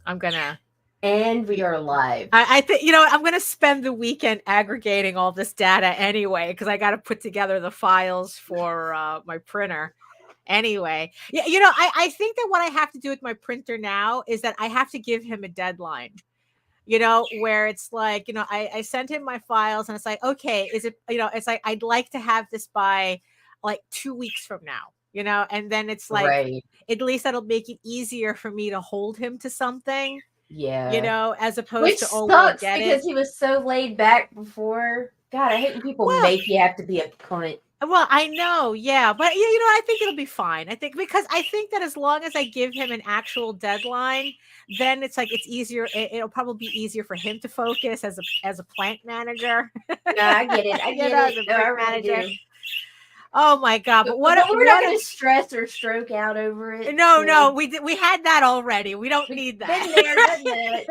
I'm gonna. And we are live. I think, I'm going to spend the weekend aggregating all this data anyway, because I got to put together the files for my printer. Anyway, yeah, I think that what I have to do with my printer now is that I have to give him a deadline. Where it's like, I sent him my files and it's like, okay, is it, it's like, I'd like to have this by like 2 weeks from now, and then it's like, Right. at least that'll make it easier for me to hold him to something. Yeah. As opposed Which to, oh, we'll sucks get because it. he was so laid back before. God, I hate when people Well, make you have to be a cunt. well, I know, yeah, but I think it'll be fine. I think because I think that as long as I give him an actual deadline, then it's like it's easier. It'll probably be easier for him to focus as a plant manager. No, I get it. I get it. As a No, I brick really manager. do. Oh my god! But But we're not going to stress or stroke out over it. No, we had that already. We don't need that. Been there, done that.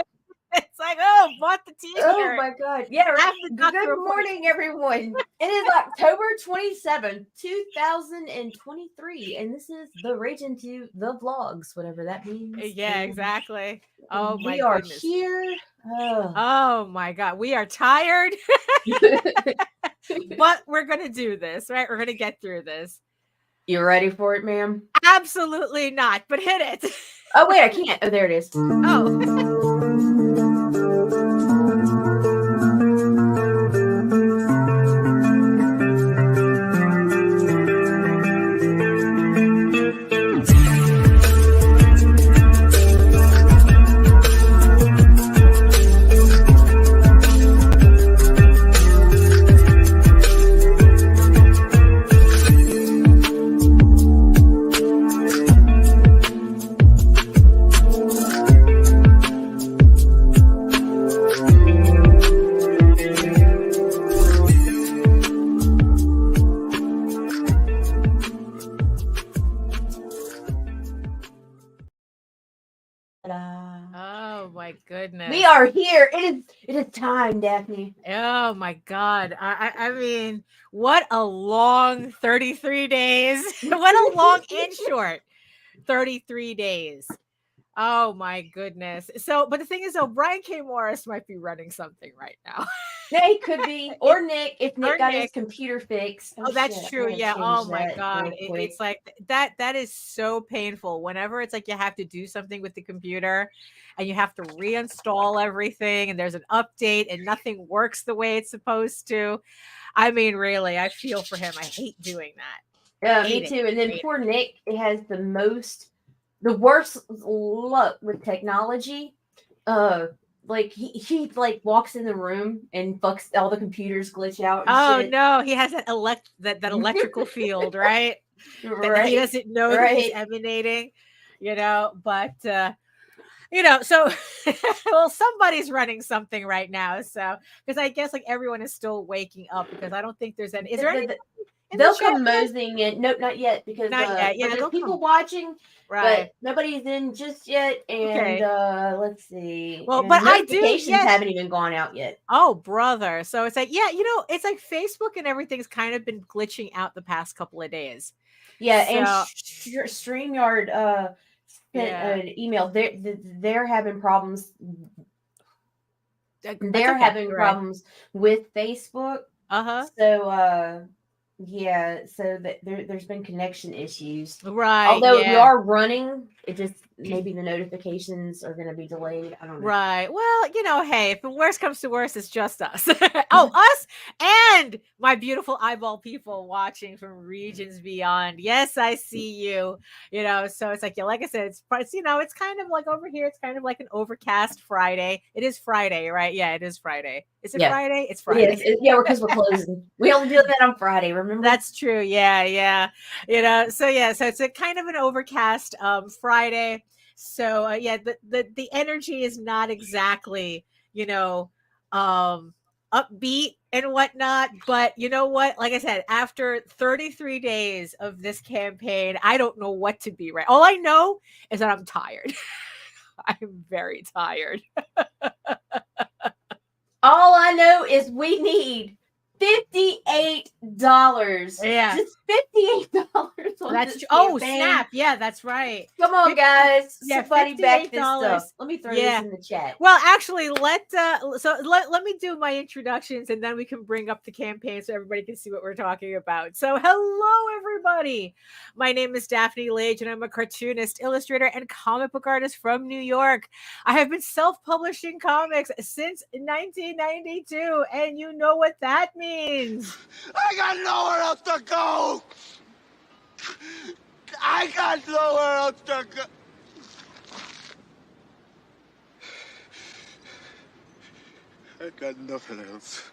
It's like, oh, bought the T-shirt. Oh my god! Yeah, right. Good morning, everyone. It is October 27th, 2023, and this is the Ragin to the vlogs, whatever that means. Yeah, exactly. Oh my we are goodness. here. Oh my god, we are tired. But we're gonna do this, right? We're gonna get through this. You ready for it, ma'am? Absolutely not, but hit it. Oh wait, I can't. Oh, there it is. Oh. Goodness. We are here. It is time, Daphne. Oh my god. I mean, what a long 33 days. What a long and short 33 days. Oh my goodness. So, but the thing is though, Brian K. Morris might be running something right now. Yeah, he could be. Or Nick, if Nick got his computer fixed. Oh, that's true. Yeah. Oh my god. It's like that is so painful. Whenever it's like you have to do something with the computer and you have to reinstall everything and there's an update and nothing works the way it's supposed to. I mean, really, I feel for him. I hate doing that. Yeah, me too. And then poor Nick has the worst luck with technology. Like he like walks in the room and fucks all the computers glitch out. And shit. No, he has that electrical field, right? Right. That he doesn't know that he's emanating, but so well, somebody's running something right now. So because I guess like everyone is still waking up because I don't think there's any. Is there any? They'll come moseying in. Nope, not yet because not yet. Yeah, there's people watching, right? But nobody's in just yet. And let's see. Well, but notifications haven't even gone out yet. Oh, brother! So it's like, yeah, it's like Facebook and everything's kind of been glitching out the past couple of days. Yeah, so, and StreamYard sent an email. They're having problems. They're having problems with Facebook. So yeah, so that there's been connection issues. Right. Although we are running, it just maybe the notifications are going to be delayed. I don't know. Right. Well, hey, if the worst comes to worst, it's just us. Us and my beautiful eyeball people watching from regions beyond. Yes, I see you. So it's like, like I said, it's it's kind of like over here. It's kind of like an overcast Friday. It is Friday, right? Yeah, it is Friday. Is it Friday? It's Friday. Because we're closing. We only do that on Friday. Remember? That's true. Yeah. So it's a kind of an overcast Friday. So the energy is not exactly upbeat and whatnot, but you know what, like I said, after 33 days of this campaign, I don't know what to be. Right, all I know is that I'm tired. I'm very tired. All I know is we need $58. Yeah. Just $58. That's snap. Yeah, that's right. Come on, guys. Yeah, Somebody back this $58. stuff. Let me throw this in the chat. Well, actually, let me do my introductions, and then we can bring up the campaign so everybody can see what we're talking about. So, hello, everybody. My name is Daphne Lage, and I'm a cartoonist, illustrator, and comic book artist from New York. I have been self-publishing comics since 1992, and you know what that means. I got nowhere else to go. I got nowhere else to go. I got nothing else.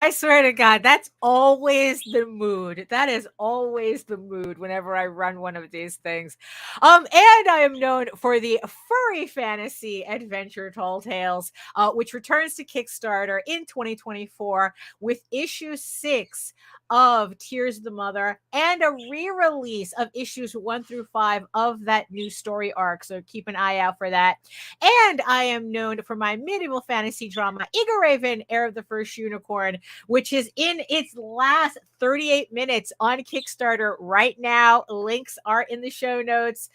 I swear to God, that's always the mood. That is always the mood whenever I run one of these things. And I am known for the furry fantasy adventure Tall Tales, which returns to Kickstarter in 2024 with issue 6 of Tears of the Mother and a re-release of issues 1 through 5 of that new story arc. So keep an eye out for that. And I am known for my medieval fantasy drama, Eagle Raven, Heir of the First Unicorn, which is in its last 38 minutes on Kickstarter right now. Links are in the show notes.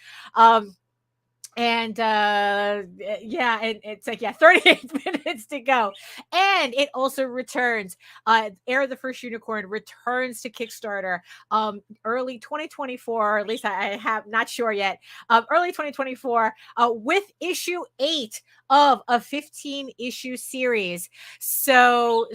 And it's like 38 minutes to go, and it also returns. Heir of the First Unicorn returns to Kickstarter early 2024, or at least I have not sure yet. Early 2024 with issue 8 of a 15 issue series. So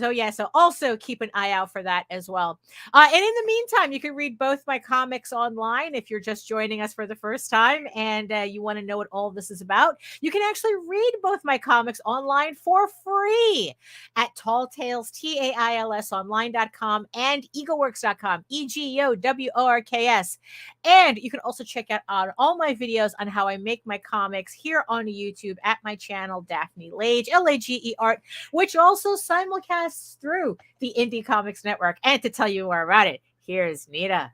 also keep an eye out for that as well. And in the meantime, you can read both my comics online if you're just joining us for the first time and you want to know what all of this is about. You can actually read both my comics online for free at Tall Tales, TAILS online.com and eagleworks.com, EGOWORKS. And you can also check out all my videos on how I make my comics here on YouTube at my channel, Daphne Lage, LAGE Art, which also simulcasts through the Indie Comics Network. And to tell you more about it, here's Nita.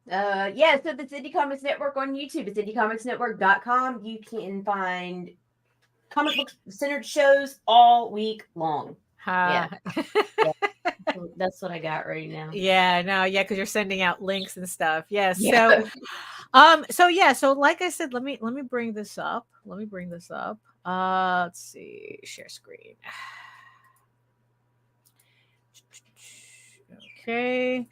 So the Indie Comics Network on YouTube. It's indiecomicsnetwork.com. You can find comic book centered shows all week long. Yeah. That's what I got right now. Because you're sending out links and stuff. So like I said, let me bring this up. Let's see, share screen. Okay.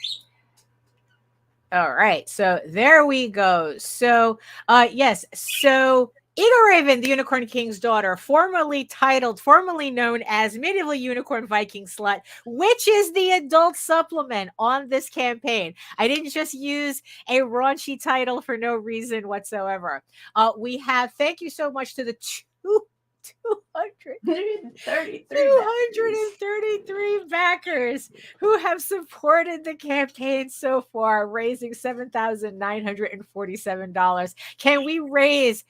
All right, so there we go. So yes, so Eagle Raven, the Unicorn King's daughter, formerly known as Medieval Unicorn Viking Slut, which is the adult supplement on this campaign. I didn't just use a raunchy title for no reason whatsoever. We have, thank you so much to the 233 backers who have supported the campaign so far, raising $7,947. Can we raise,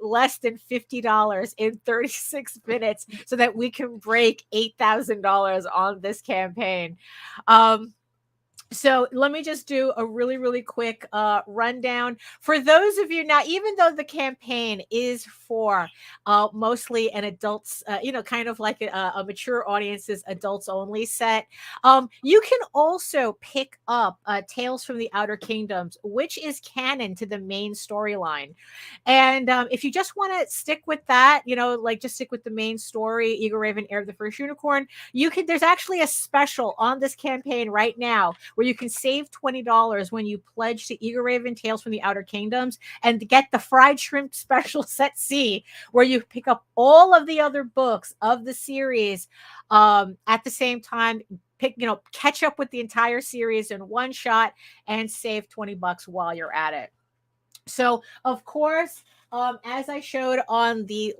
less than $50 in 36 minutes so that we can break $8,000 on this campaign? So let me just do a really, really quick rundown. For those of you now, even though the campaign is for mostly an adults, kind of like a mature audience's adults only set, you can also pick up Tales from the Outer Kingdoms, which is canon to the main storyline. And if you just want to stick with that, just stick with the main story, Eagle Raven, Heir of the First Unicorn, there's actually a special on this campaign right now where you can save $20 when you pledge to Eagle Raven, Tales from the Outer Kingdoms, and get the Fried Shrimp Special Set C, where you pick up all of the other books of the series at the same time. Catch up with the entire series in one shot and save $20 while you're at it. So, of course, as I showed on the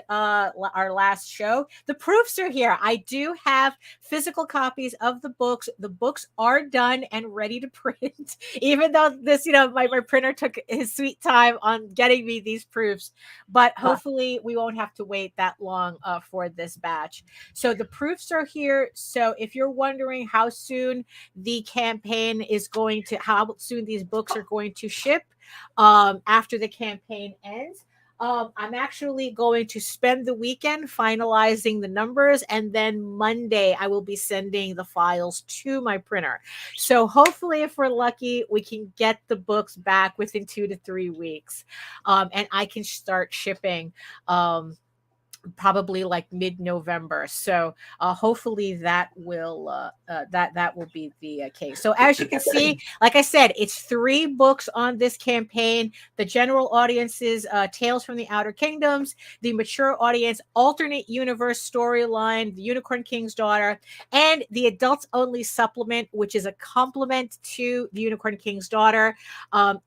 our last show, the proofs are here. I do have physical copies of the books. The books are done and ready to print, even though this, my printer took his sweet time on getting me these proofs. But hopefully we won't have to wait that long for this batch. So the proofs are here. So if you're wondering how soon the campaign is how soon these books are going to ship, after the campaign ends, I'm actually going to spend the weekend finalizing the numbers, and then Monday I will be sending the files to my printer. So hopefully, if we're lucky, we can get the books back within 2 to 3 weeks, and I can start shipping. Probably like mid-November. So hopefully that will be the case. So as you can see, like I said, it's 3 books on this campaign. The general audience is Tales from the Outer Kingdoms, the mature audience, alternate universe storyline, the Unicorn King's Daughter, and the adults only supplement, which is a complement to the Unicorn King's Daughter.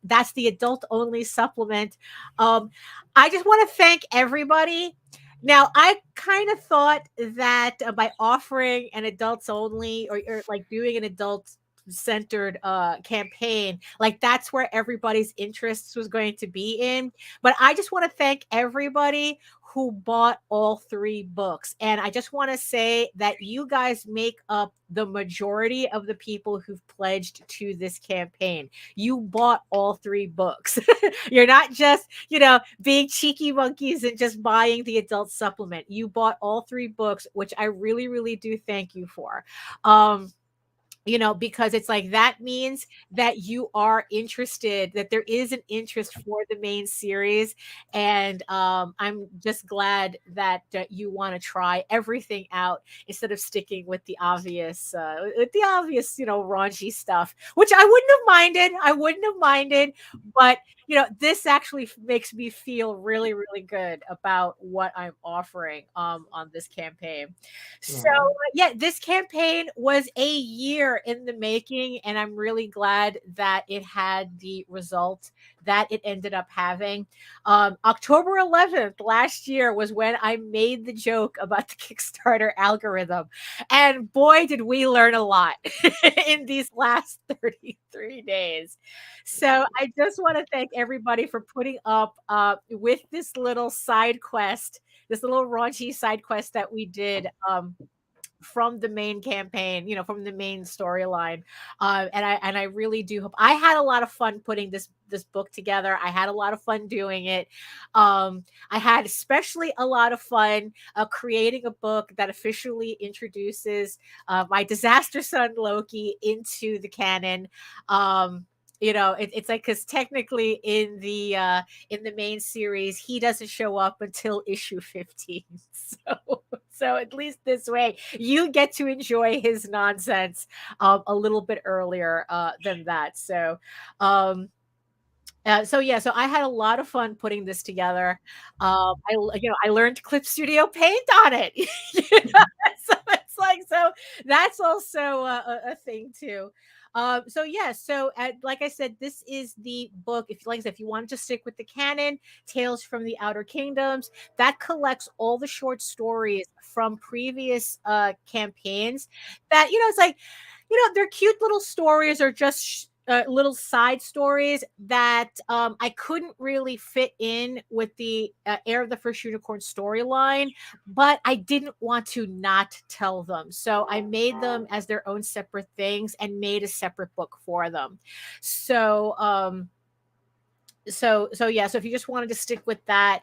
That's the adult only supplement. I just want to thank everybody. Now, I kind of thought that by offering an adults only, or like doing an adult centered campaign, like that's where everybody's interests was going to be in. But I just want to thank everybody who bought all 3 books. And I just want to say that you guys make up the majority of the people who've pledged to this campaign. You bought all 3 books. You're not just, being cheeky monkeys and just buying the adult supplement. You bought all 3 books, which I really, really do thank you for. Because it's like that means that you are interested, that there is an interest for the main series. And I'm just glad that you want to try everything out instead of sticking with the obvious, raunchy stuff, which I wouldn't have minded. But this actually makes me feel really, really good about what I'm offering on this campaign. So this campaign was a year in the making, and I'm really glad that it had the result that it ended up having. October 11th last year was when I made the joke about the Kickstarter algorithm, and boy, did we learn a lot in these last 33 days. So I just want to thank everybody for putting up with this little side quest, this little raunchy side quest that we did from the main campaign, from the main storyline. And I really do hope. I had a lot of fun putting this book together. I had a lot of fun doing it. I had especially a lot of fun creating a book that officially introduces my disaster son Loki into the canon. It's like, because technically in the main series he doesn't show up until issue 15. So at least this way you get to enjoy his nonsense a little bit earlier than that. So so I had a lot of fun putting this together. I learned Clip Studio Paint on it. So it's like, so that's also a thing too. Like I said, this is the book. If you wanted to stick with the canon, Tales from the Outer Kingdoms, that collects all the short stories from previous campaigns. That it's like, they're cute little stories, or just little side stories that I couldn't really fit in with the Heir of the First Unicorn storyline, but I didn't want to not tell them. So I made them as their own separate things and made a separate book for them. So if you just wanted to stick with that,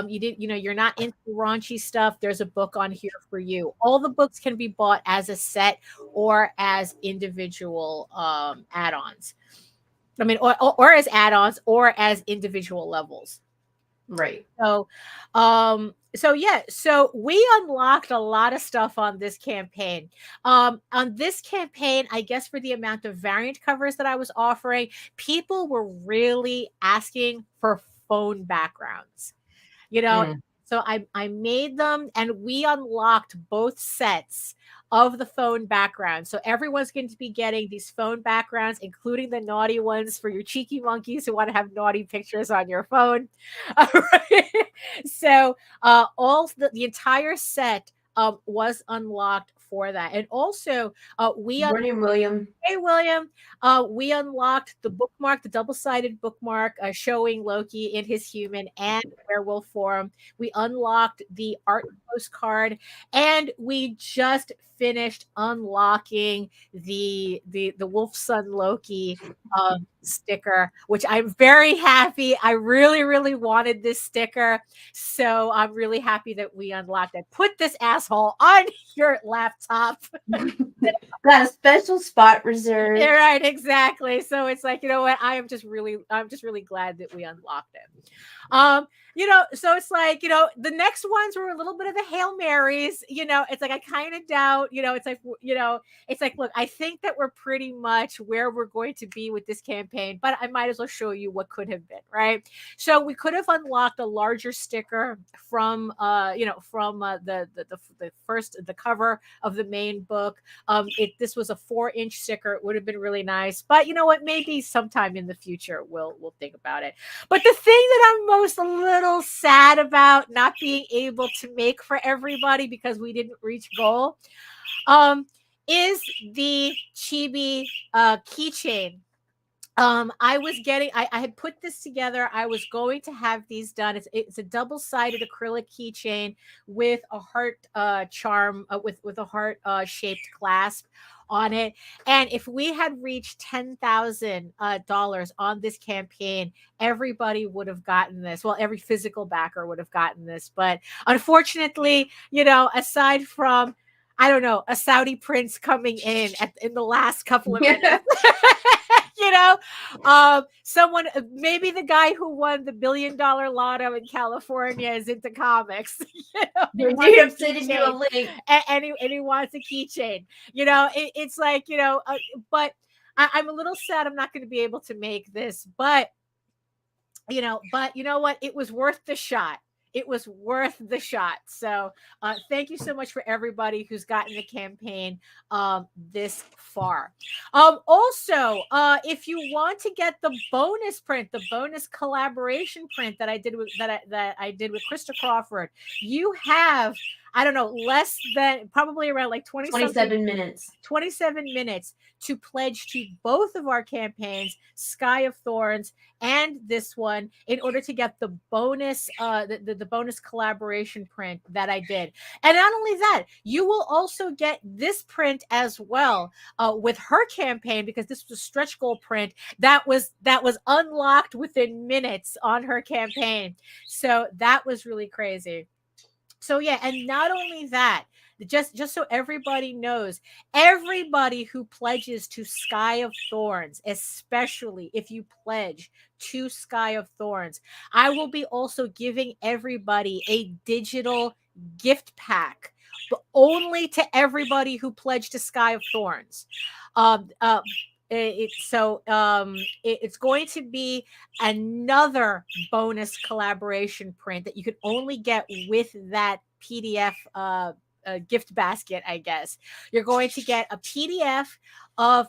you're not into raunchy stuff, there's a book on here for you. All the books can be bought as a set or as individual add-ons. I mean, or as add-ons or as individual levels. Right. So we unlocked a lot of stuff on this campaign. On this campaign, I guess for the amount of variant covers that I was offering, people were really asking for phone backgrounds. So I made them, and we unlocked both sets of the phone background. So everyone's going to be getting these phone backgrounds, including the naughty ones for your cheeky monkeys who want to have naughty pictures on your phone. So all the entire set was unlocked for that. And also William. Hey, William. We unlocked the bookmark, the double-sided bookmark showing Loki in his human and werewolf form. We unlocked the art postcard, and we just finished unlocking the Wolf Son Loki sticker, which I'm very happy. I really wanted this sticker, so I'm really happy that we unlocked it. Put this asshole on your laptop. Got a special spot reserved. Yeah, right, exactly. So it's like, you know what? I'm just really glad that we unlocked it. So it's like, the next ones were a little bit of the Hail Marys. It's like I kind of doubt, it's like, look, I think that we're pretty much where we're going to be with this campaign, but I might as well show you what could have been, right? So we could have unlocked a larger sticker from the cover of the main book. This was a 4-inch sticker. It would have been really nice, but you know what? Maybe sometime in the future we'll think about it. But the thing that I'm most a little sad about not being able to make for everybody because we didn't reach goal, is the chibi keychain. I had put this together. I was going to have these done. It's a double-sided acrylic keychain with a heart charm, with a heart shaped clasp on it. And if we had reached $10,000 on this campaign, everybody would have gotten this. Well, every physical backer would have gotten this. But unfortunately, aside from, I don't know, a Saudi prince coming in the last couple of minutes. Someone, maybe the guy who won the $1 billion lotto in California is into comics. He wants sending you a link, and he wants a keychain. It's like, but I'm a little sad I'm not going to be able to make this, but you know what? It was worth the shot. It was worth the shot. So thank you so much for everybody who's gotten the campaign this far. Also, if you want to get the bonus print, the bonus collaboration print that I did with Krista Crawford, you have, I don't know, less than probably around like 27 minutes. 27 minutes to pledge to both of our campaigns, Sky of Thorns and this one, in order to get the bonus, the bonus collaboration print that I did. And not only that, you will also get this print as well with her campaign, because this was a stretch goal print that was unlocked within minutes on her campaign. So that was really crazy. So yeah, and not only that, just so everybody knows, everybody who pledges to Sky of Thorns, especially if you pledge to Sky of Thorns, I will be also giving everybody a digital gift pack, but only to everybody who pledged to Sky of Thorns. It's going to be another bonus collaboration print that you can only get with that PDF gift basket, I guess. You're going to get a PDF of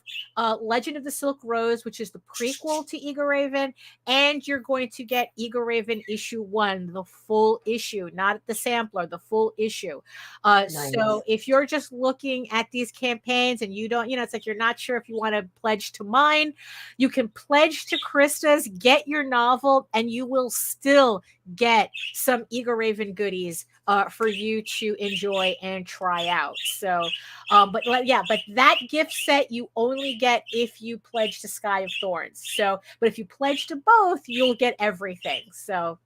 Legend of the Silk Rose, which is the prequel to Eager Raven, and you're going to get Eager Raven issue 1, the full issue, not the sampler, the full issue. Nice. So if you're just looking at these campaigns and you don't, it's like you're not sure if you want to pledge to mine, you can pledge to Krista's, get your novel, and you will still get some Eager Raven goodies for you to enjoy and try out. So, but that gift set you only get if you pledge to Sky of Thorns. So, but if you pledge to both, you'll get everything. So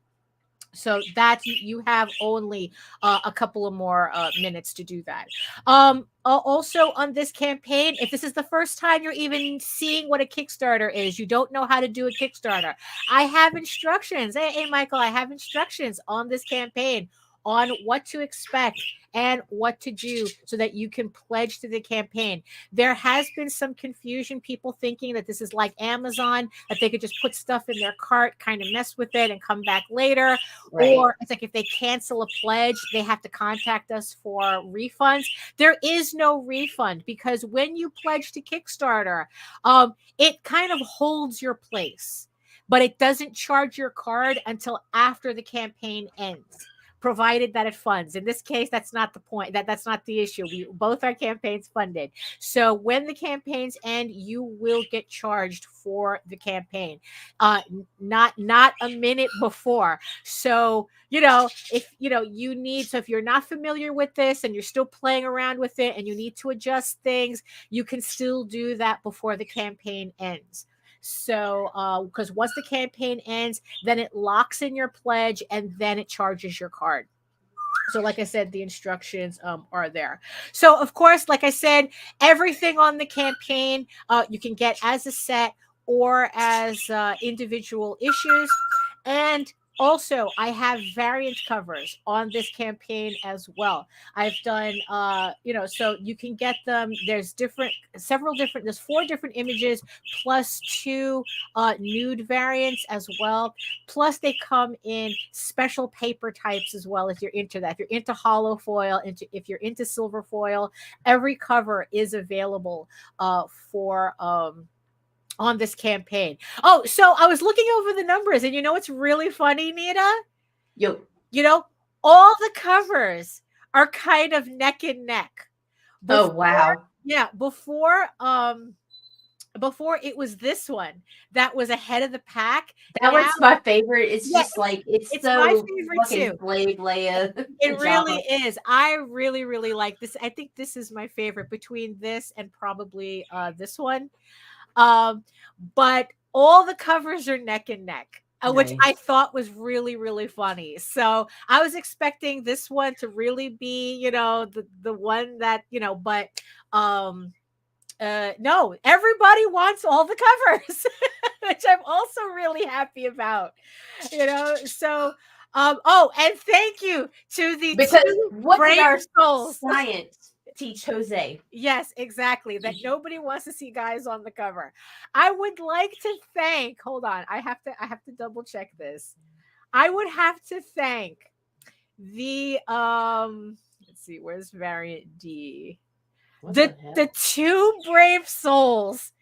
that you have only a couple of more minutes to do that. Also on this campaign, if this is the first time you're even seeing what a Kickstarter is, you don't know how to do a Kickstarter, I have instructions. Hey, Michael, I have instructions on this campaign on what to expect and what to do so that you can pledge to the campaign. There has been some confusion, people thinking that this is like Amazon, that they could just put stuff in their cart, kind of mess with it and come back later. Right. Or it's like if they cancel a pledge, they have to contact us for refunds. There is no refund, because when you pledge to Kickstarter, it kind of holds your place, but it doesn't charge your card until after the campaign ends. provided that it funds. In this case, that's not the point. That's not the issue. Both our campaigns funded. So when the campaigns end, you will get charged for the campaign, not a minute before. So if you need, so if you're not familiar with this and you're still playing around with it and you need to adjust things, you can still do that before the campaign ends. So, because once the campaign ends, then it locks in your pledge and then it charges your card. So, like I said, the instructions are there. So, of course, like I said, everything on the campaign you can get as a set or as individual issues. And also, I have variant covers on this campaign as well. I've done, so you can get them. There's there's 4 different images plus 2 nude variants as well. Plus, they come in special paper types as well if you're into that. If you're into hollow foil, if you're into silver foil, every cover is available for on this campaign. Oh, so I was looking over the numbers, and it's really funny, Nita? Yo. All the covers are kind of neck and neck. Wow. Yeah, before it was this one that was ahead of the pack. That was my favorite. It's Yeah, just like it's so my favorite fucking too. Blade Leia. It really is. I really, really like this. I think this is my favorite between this and probably this one. But all the covers are neck and neck, which I thought was really, really funny. So I was expecting this one to really be, the one that, but no, everybody wants all the covers, which I'm also really happy about, so and thank you to the what did our souls science teach Jose? Yes, exactly. That nobody wants to see guys on the cover. I would like to thank, hold on, I have to double check this. I would have to thank the let's see, where's variant D? The 2 brave souls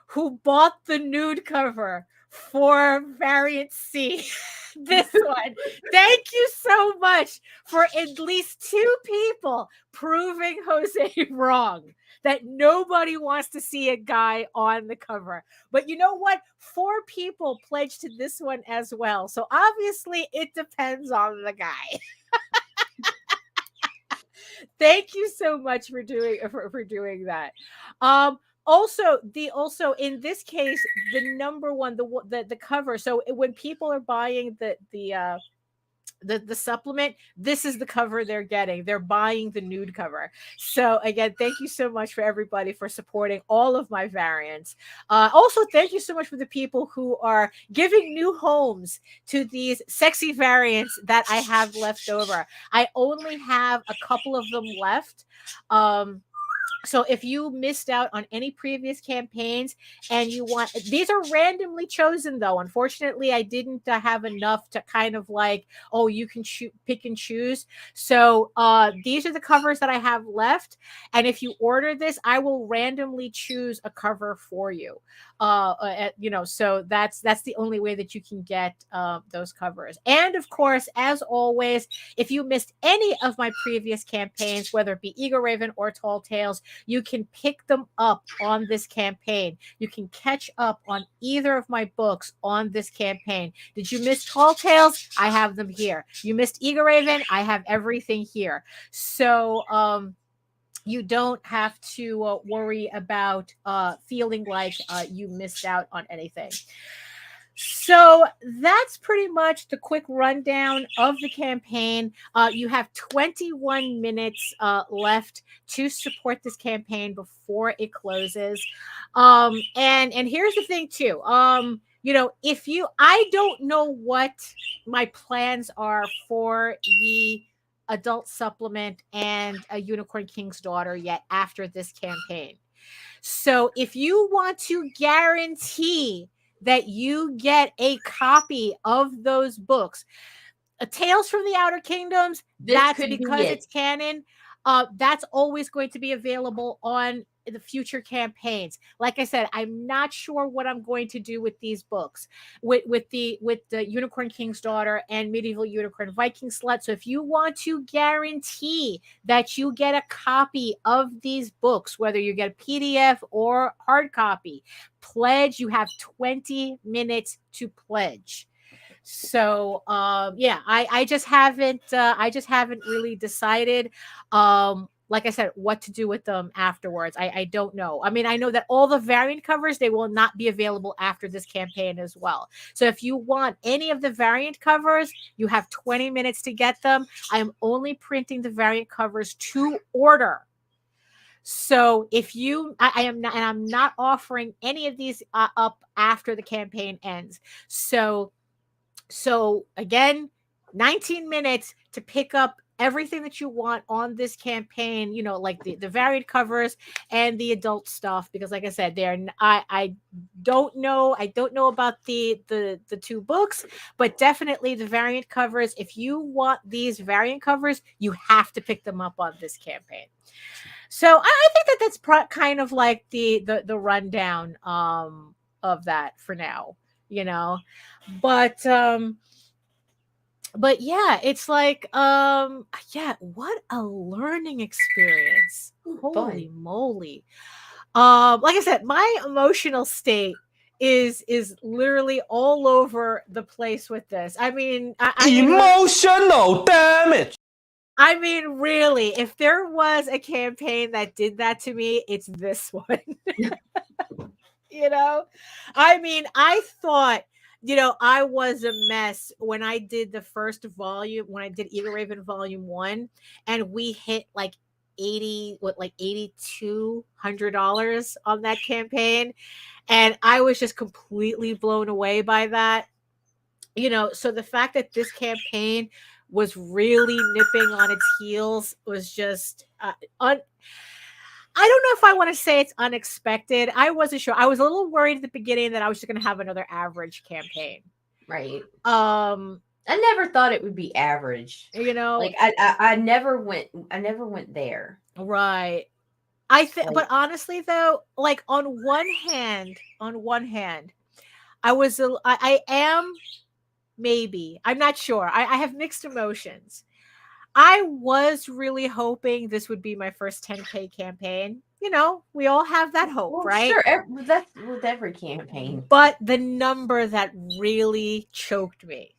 who bought the nude cover for variant C. This one. Thank you so much for at least 2 people proving Jose wrong, that nobody wants to see a guy on the cover. But you know what? 4 people pledged to this one as well. So obviously it depends on the guy. Thank you so much for doing that. Also in this case, the number one, the cover. So when people are buying the supplement, this is the cover they're getting. They're buying the nude cover. So again, thank you so much for everybody for supporting all of my variants. Also, thank you so much for the people who are giving new homes to these sexy variants that I have left over. I only have a couple of them left. So if you missed out on any previous campaigns and you want, these are randomly chosen though. Unfortunately, I didn't have enough to kind of like, oh, you can pick and choose. So these are the covers that I have left. And if you order this, I will randomly choose a cover for you. So that's the only way that you can get those covers. And of course, as always, if you missed any of my previous campaigns, whether it be Eagle Raven or Tall Tales, you can pick them up on this campaign. You can catch up on either of my books on this campaign. Did you miss Tall Tales? I have them here. You missed Eagle Raven? I have everything here. So you don't have to worry about feeling like you missed out on anything. So that's pretty much the quick rundown of the campaign. You have 21 minutes left to support this campaign before it closes. And here's the thing too. I don't know what my plans are for the adult supplement and a Unicorn King's Daughter yet after this campaign. So if you want to guarantee that you get a copy of those books, Tales from the Outer Kingdoms, that's because it's canon. That's always going to be available on the future campaigns. Like I said, I'm not sure what I'm going to do with these books, with the Unicorn King's Daughter and Medieval Unicorn Viking Slut. So if you want to guarantee that you get a copy of these books, whether you get a PDF or hard copy, pledge. You have 20 minutes to pledge. So yeah, I just haven't really decided, like I said, what to do with them afterwards. I don't know. I mean, I know that all the variant covers, they will not be available after this campaign as well. So if you want any of the variant covers, you have 20 minutes to get them. I am only printing the variant covers to order. So if you, I am not, and I'm not offering any of these up after the campaign ends. So again, 19 minutes to pick up everything that you want on this campaign, you know, like the variant covers and the adult stuff, because like I said, I don't know about the 2 books, but definitely the variant covers. If you want these variant covers, you have to pick them up on this campaign. So I think that that's kind of like the rundown of that for now, you know. But yeah, it's like yeah, what a learning experience. Holy moly. Like I said, my emotional state is literally all over the place with this. I mean, emotional damage. I mean, really, if there was a campaign that did that to me, it's this one. You know, I mean, I thought, you know, I was a mess when I did the first volume, when I did Eagle Raven Volume 1, and we hit like $8,200 on that campaign. And I was just completely blown away by that. You know, so the fact that this campaign was really nipping on its heels was just I don't know if I want to say it's unexpected. I wasn't sure. I was a little worried at the beginning that I was just going to have another average campaign. Right. I never thought it would be average. You know, like I never went there. Right. But honestly though, like on one hand, I am maybe, I'm not sure. I have mixed emotions. I was really hoping this would be my first 10K campaign. You know, we all have that hope, right? Sure, that's with every campaign. But the number that really choked me,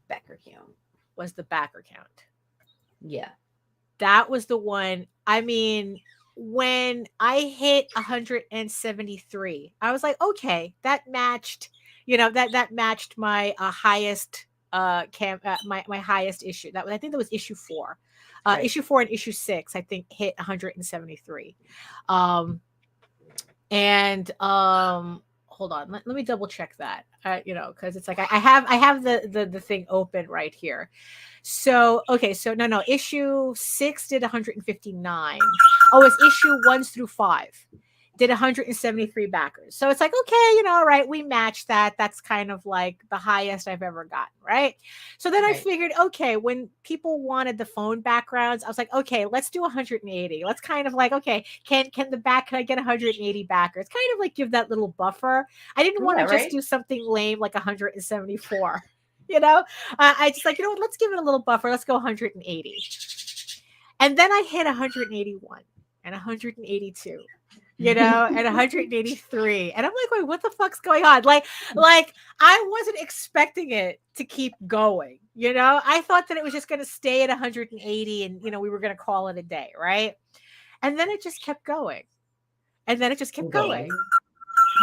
backer count, was the backer count. Yeah. That was the one. I mean, when I hit 173, I was like, okay, that matched, you know, that matched my highest my highest issue. I think that was issue 4. Right. Issue 4 and issue 6 I think hit 173. Hold on, let me double check that. You know, because it's like I have the thing open right here. So okay, so no, issue 6 did 159. Oh, it's issue 1 through 5 did 173 backers. So it's like, okay, you know, all right, we matched that. That's kind of like the highest I've ever gotten, right? So then I figured, okay, when people wanted the phone backgrounds, I was like, okay, let's do 180. Let's kind of like, okay, can I get 180 backers? Kind of like give that little buffer. I didn't want to just do something lame like 174. You know, I just like, you know what, let's give it a little buffer. Let's go 180. And then I hit 181 and 182. You know, and 183. And I'm like, wait, what the fuck's going on? Like I wasn't expecting it to keep going. You know, I thought that it was just going to stay at 180 and, you know, we were going to call it a day. Right. And then it just kept going. And then it just kept going.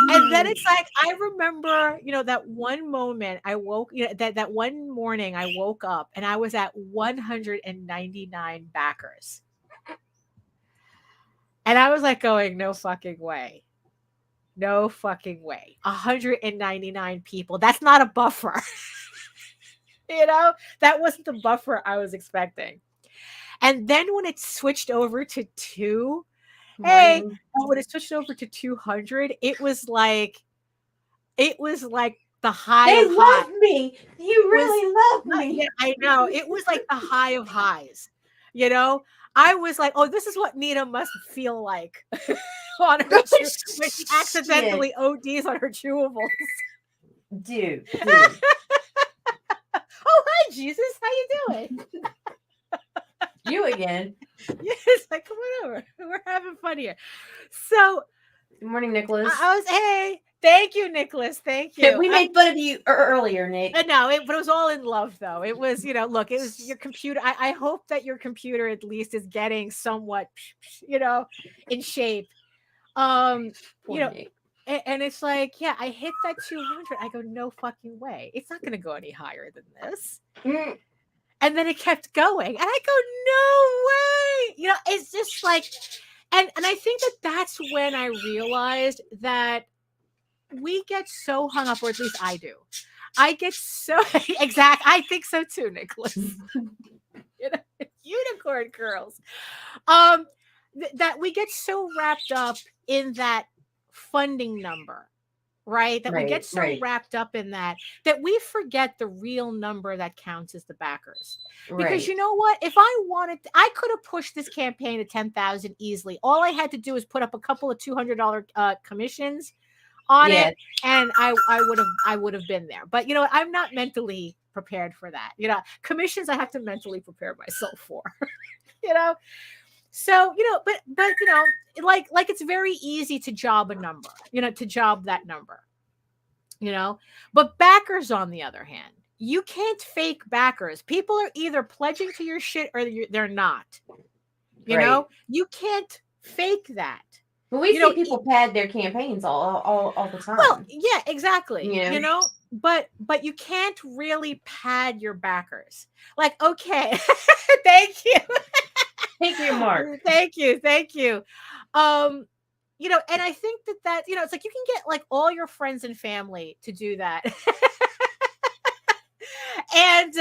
And then it's like, I remember, you know, that one moment I woke, you know, that one morning I woke up and I was at 199 backers. And I was like going, no fucking way. No fucking way. 199 people. That's not a buffer. You know, that wasn't the buffer I was expecting. And then when it switched over to 2, when it switched over to 200, it was like the high they of love highs. Me. You really love me. Yeah, I know. It was like the high of highs, you know? I was like, oh, this is what Nita must feel like. on her when she Shit. accidentally ODs on her chewables. Dude. Oh, hi, Jesus. How you doing? You again. Yes, like, come on over. We're having fun here. So Good morning, Nicholas. I was, hey, thank you, Nicholas. Thank you. We made fun of you earlier, Nick. No, but it was all in love, though. It was, look, it was your computer. I hope that your computer at least is getting somewhat, in shape. Poor Nick. And it's like, yeah, I hit that 200. I go, no fucking way. It's not going to go any higher than this. Mm. And then it kept going. And I go, no way. It's just like, and I think that's when I realized that we get so hung up, or at least I do. I get so, exact. I think so too, Nicholas. Unicorn girls. That we get so wrapped up in that funding number, right? That we get so wrapped up in that we forget the real number that counts as the backers. Because you know what? If I wanted, I could have pushed this campaign to 10,000 easily. All I had to do is put up a couple of $200 commissions on it, and I would have been there. But I'm not mentally prepared for that. Commissions I have to mentally prepare myself for. So, but like it's very easy to job a number, to job that number, but backers, on the other hand, you can't fake backers. People are either pledging to your shit or they're not, you can't fake that. But we see people pad their campaigns all the time. Well, yeah, exactly. But you can't really pad your backers. Like, okay, thank you. Thank you, Mark. Thank you. And I think that it's like you can get like all your friends and family to do that. And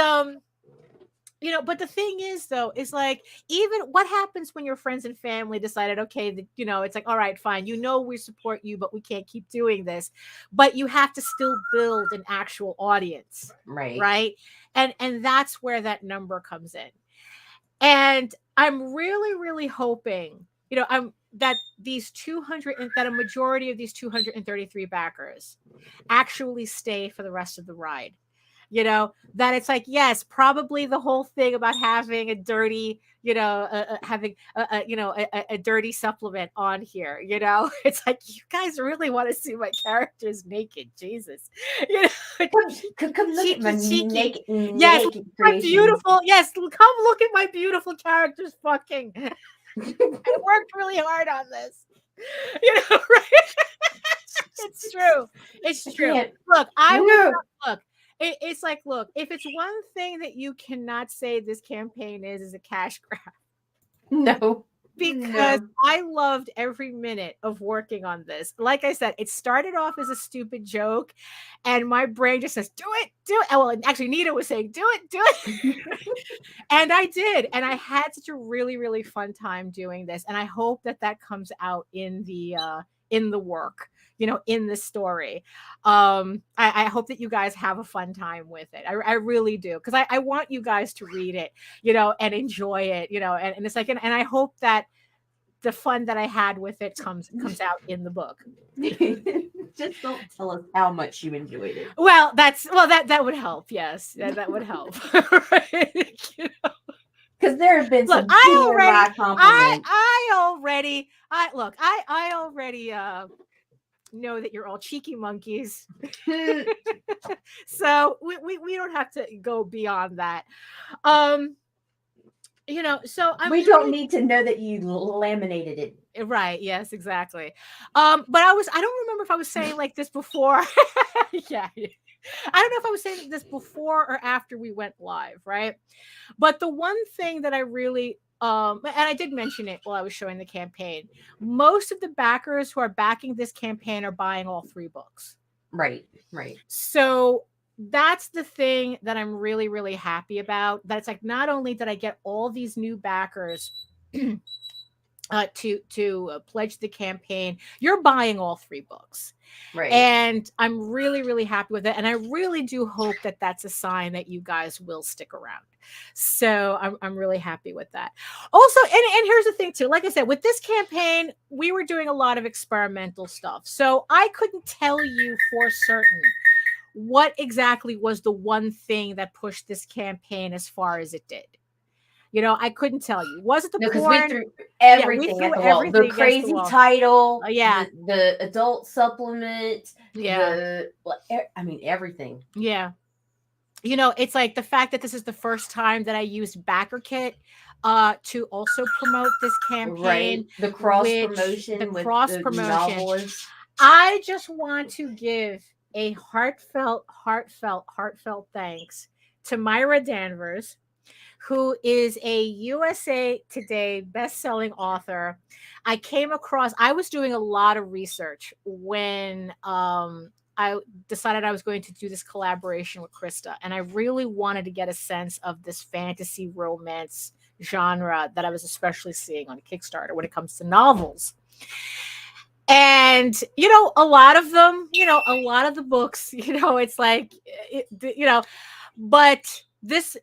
but the thing is, though, is like, even what happens when your friends and family decided, okay, that, it's like, all right, fine, we support you, but we can't keep doing this. But you have to still build an actual audience, right? And that's where that number comes in. And I'm really, really hoping, that that a majority of these 233 backers actually stay for the rest of the ride. That it's like, yes, probably the whole thing about having a dirty, having a dirty supplement on here, it's like, you guys really want to see my characters naked, Jesus, Come look at my naked, yes, my beautiful, yes, come look at my beautiful characters fucking. I worked really hard on this, right? It's true. Look, it's like, look, if it's one thing that you cannot say this campaign is a cash grab. No. Because I loved every minute of working on this. Like I said, it started off as a stupid joke, and my brain just says, do it. Well, actually, Nita was saying, do it. And I did. And I had such a really, really fun time doing this. And I hope that comes out in the work, in the story. I hope that you guys have a fun time with it. I really do. Because I want you guys to read it, and enjoy it, and it's like, and I hope that the fun that I had with it comes out in the book. Just don't tell us how much you enjoyed it. Well, that would help. Yes, that would help. Right? Because there have been some I already know that you're all cheeky monkeys. So we don't have to go beyond that. So we don't need to know that you laminated it. Right. Yes, exactly. But I don't remember if I was saying like this before. Yeah. I don't know if I was saying this before or after we went live, right? But the one thing that I really and I did mention it while I was showing the campaign, most of the backers who are backing this campaign are buying all 3 books. Right. So that's the thing that I'm really, really happy about. That it's like, not only did I get all these new backers to pledge the campaign, you're buying all 3 books. Right. And I'm really, really happy with it. And I really do hope that that's a sign that you guys will stick around. So I'm really happy with that. Also, and here's the thing too, like I said, with this campaign, we were doing a lot of experimental stuff. So I couldn't tell you for certain what exactly was the one thing that pushed this campaign as far as it did. I couldn't tell you. Was it the Because porn? we threw everything threw at the wall. everything The against the crazy wall. title, Yeah. the adult supplement, Yeah. everything. Yeah. It's like the fact that this is the first time that I used Backer Kit to also promote this campaign. Right. The cross promotion with the novelists. I just want to give a heartfelt thanks to Myra Danvers, who is a USA Today best-selling author. I was doing a lot of research when I decided I was going to do this collaboration with Krista, and I really wanted to get a sense of this fantasy romance genre that I was especially seeing on Kickstarter when it comes to novels. And, a lot of them, a lot of the books, it's like, but this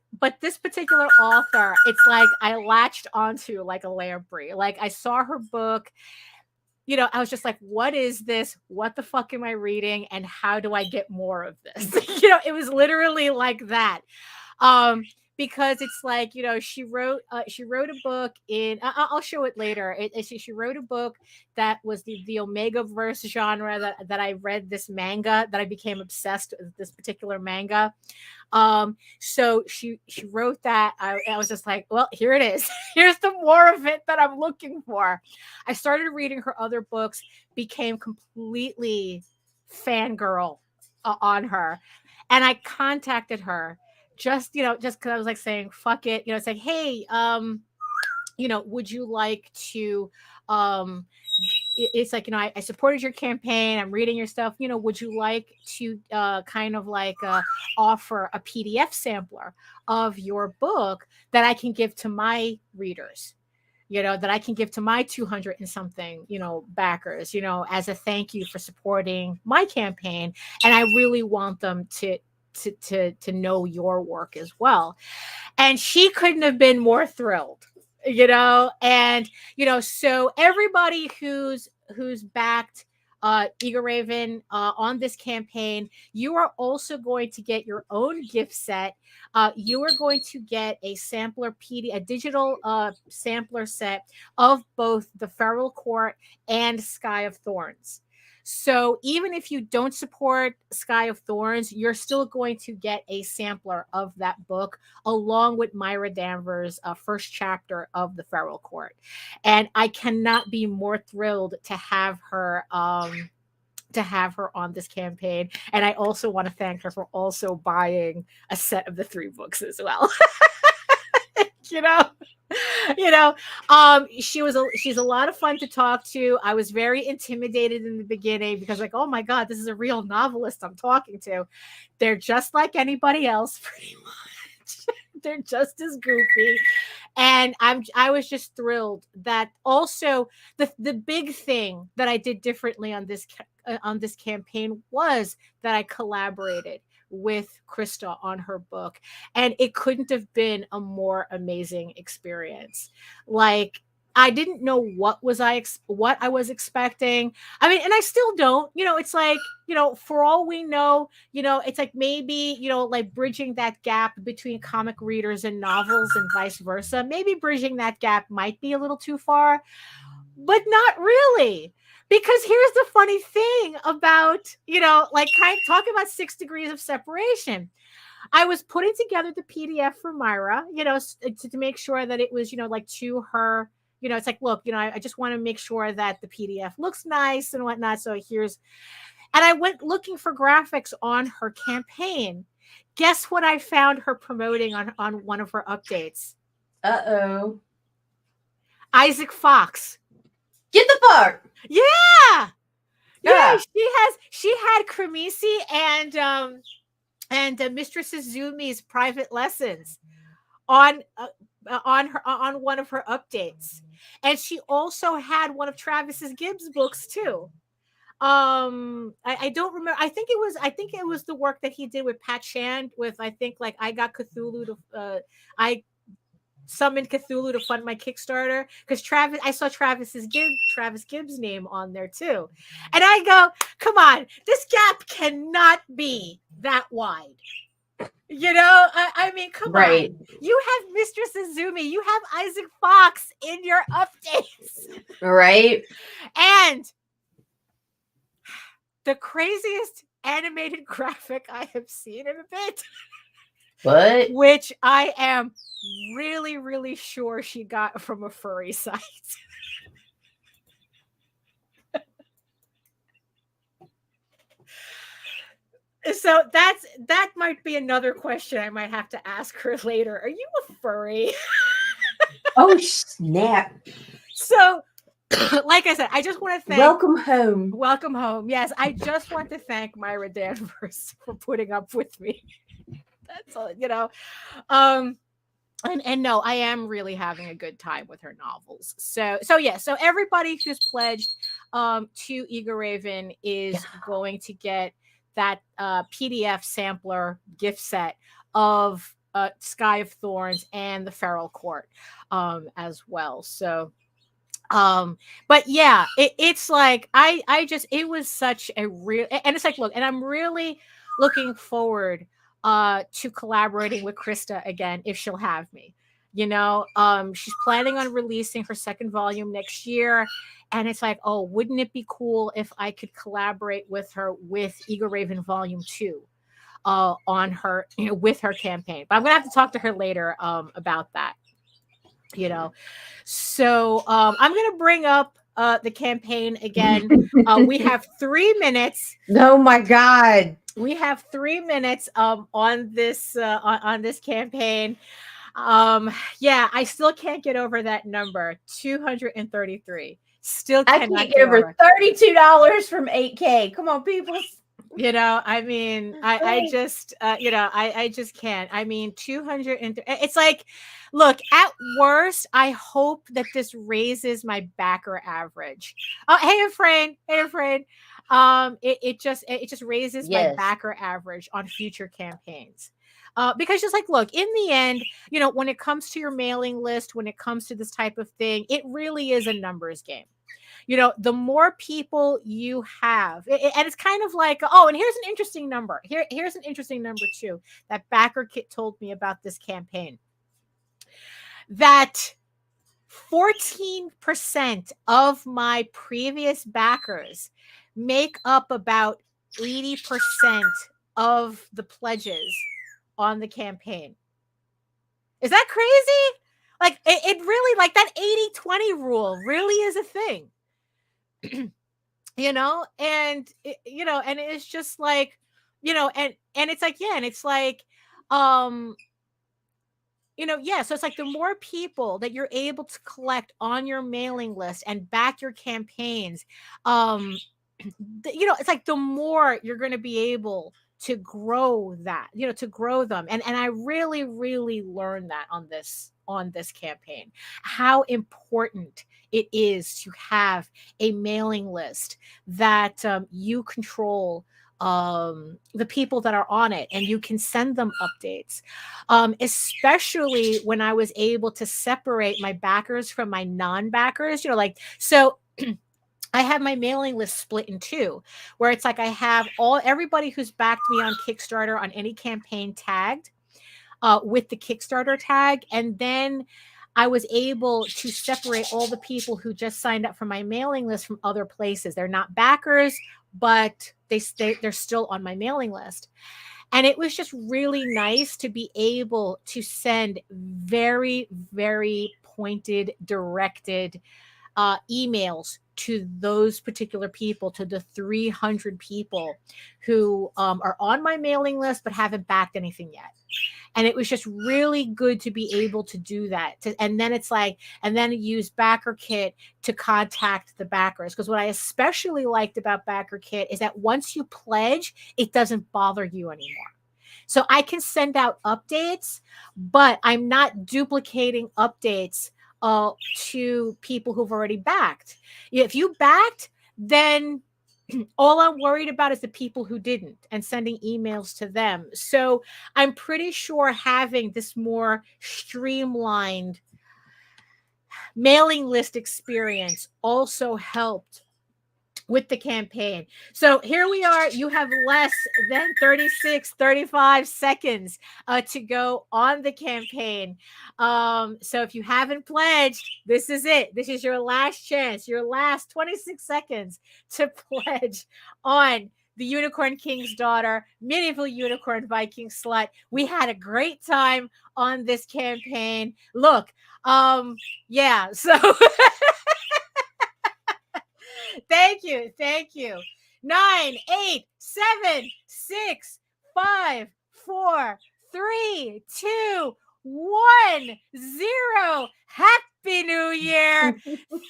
particular author, it's like I latched onto like a lamprey. Like I saw her book, I was just like, what is this? What the fuck am I reading? And how do I get more of this? It was literally like that. Because it's like, she wrote a book in, I'll show it later. She wrote a book that was the Omega verse genre that I read this manga, that I became obsessed with this particular manga. So she wrote that. I was just like, well, here it is. Here's the more of it that I'm looking for. I started reading her other books, became completely fangirl on her. And I contacted her just because I was like saying, fuck it. It's like, hey, would you like to, it's like, I supported your campaign. I'm reading your stuff. Would you like to kind of like offer a PDF sampler of your book that I can give to my readers? That I can give to my 200 and something, backers, as a thank you for supporting my campaign. And I really want them to know your work as well. And she couldn't have been more thrilled, and so everybody who's backed Eager Raven on this campaign, you are also going to get your own gift set. You are going to get a digital sampler set of both the Feral Court and Sky of Thorns. So even if you don't support Sky of Thorns, you're still going to get a sampler of that book along with Myra Danvers' first chapter of the Feral Court. And I cannot be more thrilled to have her on this campaign. And I also want to thank her for also buying a set of the 3 books as well. She's a lot of fun to talk to. I was very intimidated in the beginning because like, oh my God, this is a real novelist I'm talking to. They're just like anybody else, pretty much. They're just as goofy. And I was just thrilled that also the big thing that I did differently on this campaign was that I collaborated with Krista on her book, and it couldn't have been a more amazing experience. Like I didn't know what I was expecting. I mean, and I still don't. It's like, for all we know, it's like maybe, like bridging that gap between comic readers and novels and vice versa. Maybe bridging that gap might be a little too far, but not really. Because here's the funny thing about, like kind of talking about 6 degrees of separation. I was putting together the PDF for Myra, to make sure that it was, like to her, it's like, look, I just want to make sure that the PDF looks nice and whatnot. So and I went looking for graphics on her campaign. Guess what I found her promoting on one of her updates? Uh-oh. Isaac Fox. Get the fuck. Yeah. She had Kremisi and Mistress Izumi's private lessons on on one of her updates, and she also had one of Travis's Gibbs books too. I don't remember. I think it was the work that he did with Pat Shand with, I think, like, I got Cthulhu to I summoned Cthulhu to fund my Kickstarter, because I saw Travis Gibbs name on there too. And I go, come on, this gap cannot be that wide. You know, I mean, come Right. on. You have Mistress Izumi, you have Isaac Fox in your updates. Right. And the craziest animated graphic I have seen in a bit, But which I am really, really sure she got from a furry site. So that might be another question I might have to ask her later. Are you a furry? oh snap! So, like I said, I just want to thank. Welcome home. Welcome home. Yes, I just want to thank Myra Danvers for putting up with me. That's all, you know. And no, I am really having a good time with her novels. So everybody who's pledged to Eager Raven is going to get that PDF sampler gift set of Sky of Thorns and the Feral Court as well. So but yeah, it's like it was such a real, and it's like, look, and I'm really looking forward to collaborating with Krista again if she'll have me. You know, she's planning on releasing her second volume next year, and it's like, oh, wouldn't it be cool if I could collaborate with her with Eager Raven Volume 2 on her, you know, with her campaign. But I'm gonna have to talk to her later about that. You know, so I'm gonna bring up the campaign again. We have 3 minutes. Oh my God. We have 3 minutes on this campaign. Yeah, I still can't get over that number, 233. Still I cannot can't get over $32 from 8K. Come on, people. You know, I mean, I just, you know, I just can't. I mean, 200 and it's like, look, at worst, I hope that this raises my backer average. Hey, Efrain. It just raises my backer average on future campaigns. Because just like, look, in the end, you know, when it comes to your mailing list, when it comes to this type of thing, it really is a numbers game. You know, the more people you have, and it's kind of like, oh, and here's an interesting number. Here's an interesting number too, that Backer Kit told me about this campaign. That 14% of my previous backers make up about 80% of the pledges on the campaign. Is that crazy? Like, it really, like, that 80-20 rule really is a thing. You know, and you know, and it's just like, you know, and it's like, yeah, and it's like, you know, yeah, so it's like the more people that you're able to collect on your mailing list and back your campaigns, you know, it's like the more you're going to be able to grow that, you know, to grow them. And I really, really learned that on this campaign, how important it is to have a mailing list that you control the people that are on it, and you can send them updates, especially when I was able to separate my backers from my non-backers, you know, like, so I have my mailing list split in two, where it's like I have everybody who's backed me on Kickstarter on any campaign tagged with the Kickstarter tag, and then I was able to separate all the people who just signed up for my mailing list from other places. They're not backers, but they're still on my mailing list. And it was just really nice to be able to send very, very pointed, directed emails to those particular people, to the 300 people who are on my mailing list but haven't backed anything yet. And it was just really good to be able to do that. And then it's like, and then use Backer Kit to contact the backers. Because what I especially liked about Backer Kit is that once you pledge, it doesn't bother you anymore. So I can send out updates, but I'm not duplicating updates to people who've already backed. If you backed, then all I'm worried about is the people who didn't and sending emails to them. So I'm pretty sure having this more streamlined mailing list experience also helped with the campaign. So here we are. You have less than 35 seconds to go on the campaign. So if you haven't pledged, this is it. This is your last chance, your last 26 seconds to pledge on the Unicorn King's Daughter, Medieval Unicorn Viking Slut. We had a great time on this campaign. Look, yeah, so thank you. 9, 8, 7, 6, 5, 4, 3, 2, 1, 0. Happy New Year.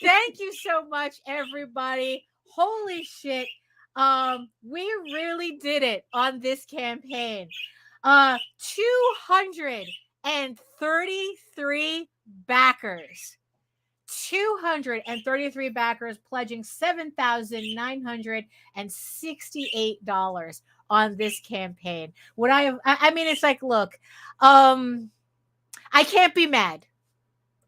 Thank you so much, everybody. Holy shit. We really did it on this campaign. 233 backers. 233 backers pledging $7,968 on this campaign. Would I have, I mean, it's like, look, I can't be mad.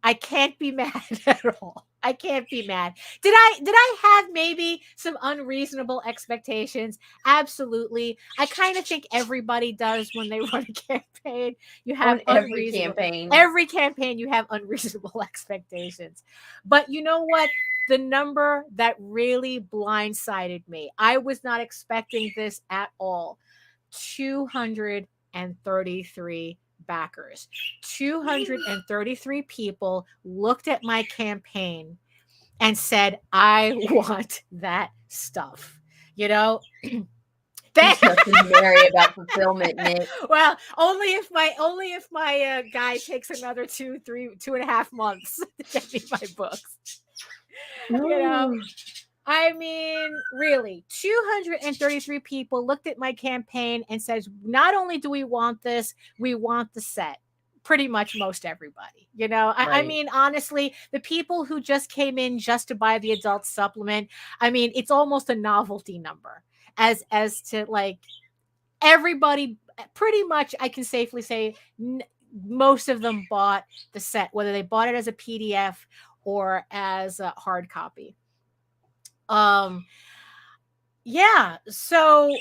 I can't be mad at all. I can't be mad. Did I have maybe some unreasonable expectations? Absolutely. I kind of think everybody does when they run a campaign. You have every campaign. Every campaign you have unreasonable expectations. But you know what? The number that really blindsided me. I was not expecting this at all. 233 backers. 233 people looked at my campaign and said, I want that stuff. You know, Mary about fulfillment, Nick. Well, only if my guy takes another 2.5 months to get me my books. You know, I mean, really, 233 people looked at my campaign and says, not only do we want this, we want the set. Pretty much most everybody, you know. Right. I mean, honestly, the people who just came in just to buy the adult supplement, I mean, it's almost a novelty number as to like everybody. Pretty much, I can safely say most of them bought the set, whether they bought it as a PDF or as a hard copy. Yeah, so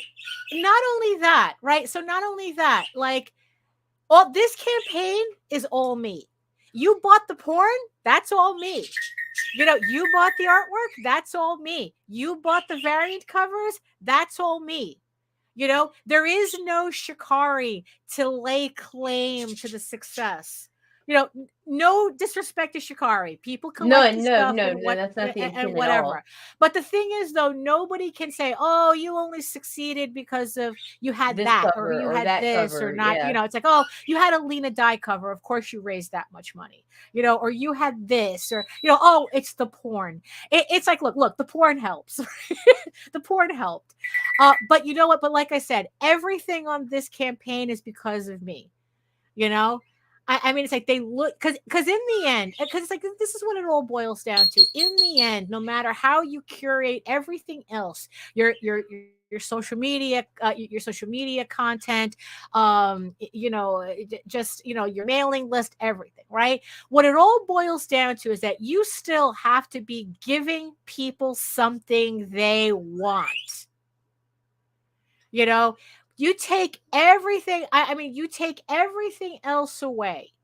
not only that, right? So not only that, like, all this campaign is all me. You bought the porn, that's all me. You know, you bought the artwork, that's all me. You bought the variant covers, that's all me. You know, there is no Shikari to lay claim to the success. You know, no disrespect to Shikari. People collect stuff that's not the intent and whatever. at all. But the thing is, though, nobody can say, "Oh, you only succeeded because of you had This that, cover, or you or had that this, cover, or not." yeah. You know, it's like, "Oh, you had a Lena Dye cover. Of course, you raised that much money." You know, or you had this, or you know, oh, it's the porn. It's like, look, the porn helps. The porn helped. But you know what? But like I said, everything on this campaign is because of me. You know. I mean, it's like they look because in the end, because it's like this is what it all boils down to. In the end, no matter how you curate everything else, your social media, content, you know, just your mailing list, everything, right? What it all boils down to is that you still have to be giving people something they want. You know. You take everything, I mean, you take everything else away,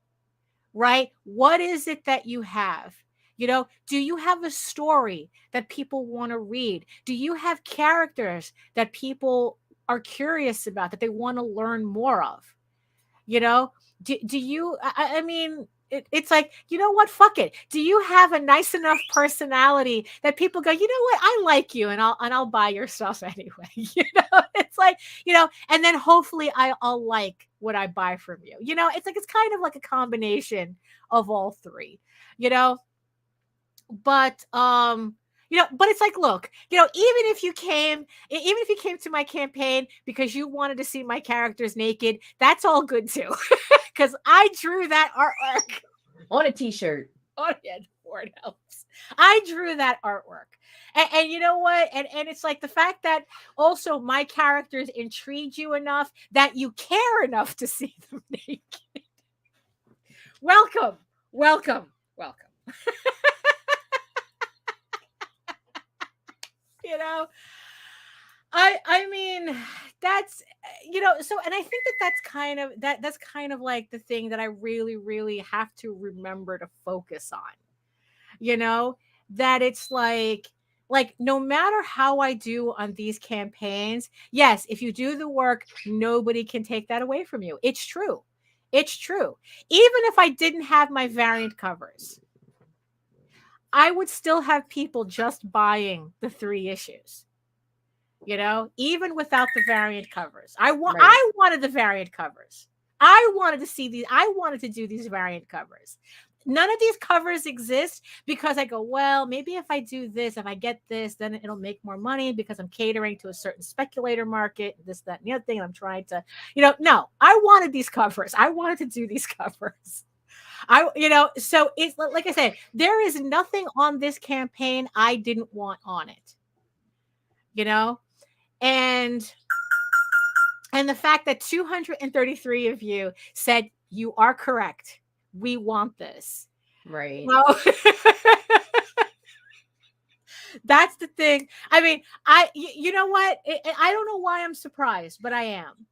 right? What is it that you have? You know, do you have a story that people want to read? Do you have characters that people are curious about, that they want to learn more of? You know, do you, I mean, it's like, you know what? Fuck it. Do you have a nice enough personality that people go, you know what? I like you, and I'll buy your stuff anyway. You know, it's like, you know, and then hopefully I'll like what I buy from you. You know, it's like, it's kind of like a combination of all three, you know. But But it's like, look, even if you came to my campaign because you wanted to see my characters naked, that's all good too. Because I drew that artwork On a t-shirt. on it, for it helps. I drew that artwork. And you know what? And it's like the fact that also my characters intrigued you enough that you care enough to see them naked. Welcome. I mean, that's, so, and I think that's kind of like the thing that I really, really have to remember to focus on, that it's like no matter how I do on these campaigns, yes, if you do the work, nobody can take that away from you. It's true. Even if I didn't have my variant covers, I would still have people just buying the 3 issues. Even without the variant covers. I wanted the variant covers. I wanted to see these. I wanted to do these variant covers. None of these covers exist because I go, well, maybe if I do this, if I get this, then it'll make more money because I'm catering to a certain speculator market, this, that, and the other thing. And I'm trying to, no, I wanted these covers. I wanted to do these covers. So it's like I said, there is nothing on this campaign I didn't want on it, and the fact that 233 of you said you are correct. We want this. Right. Well, that's the thing. I mean, you know what? I don't know why I'm surprised, but I am,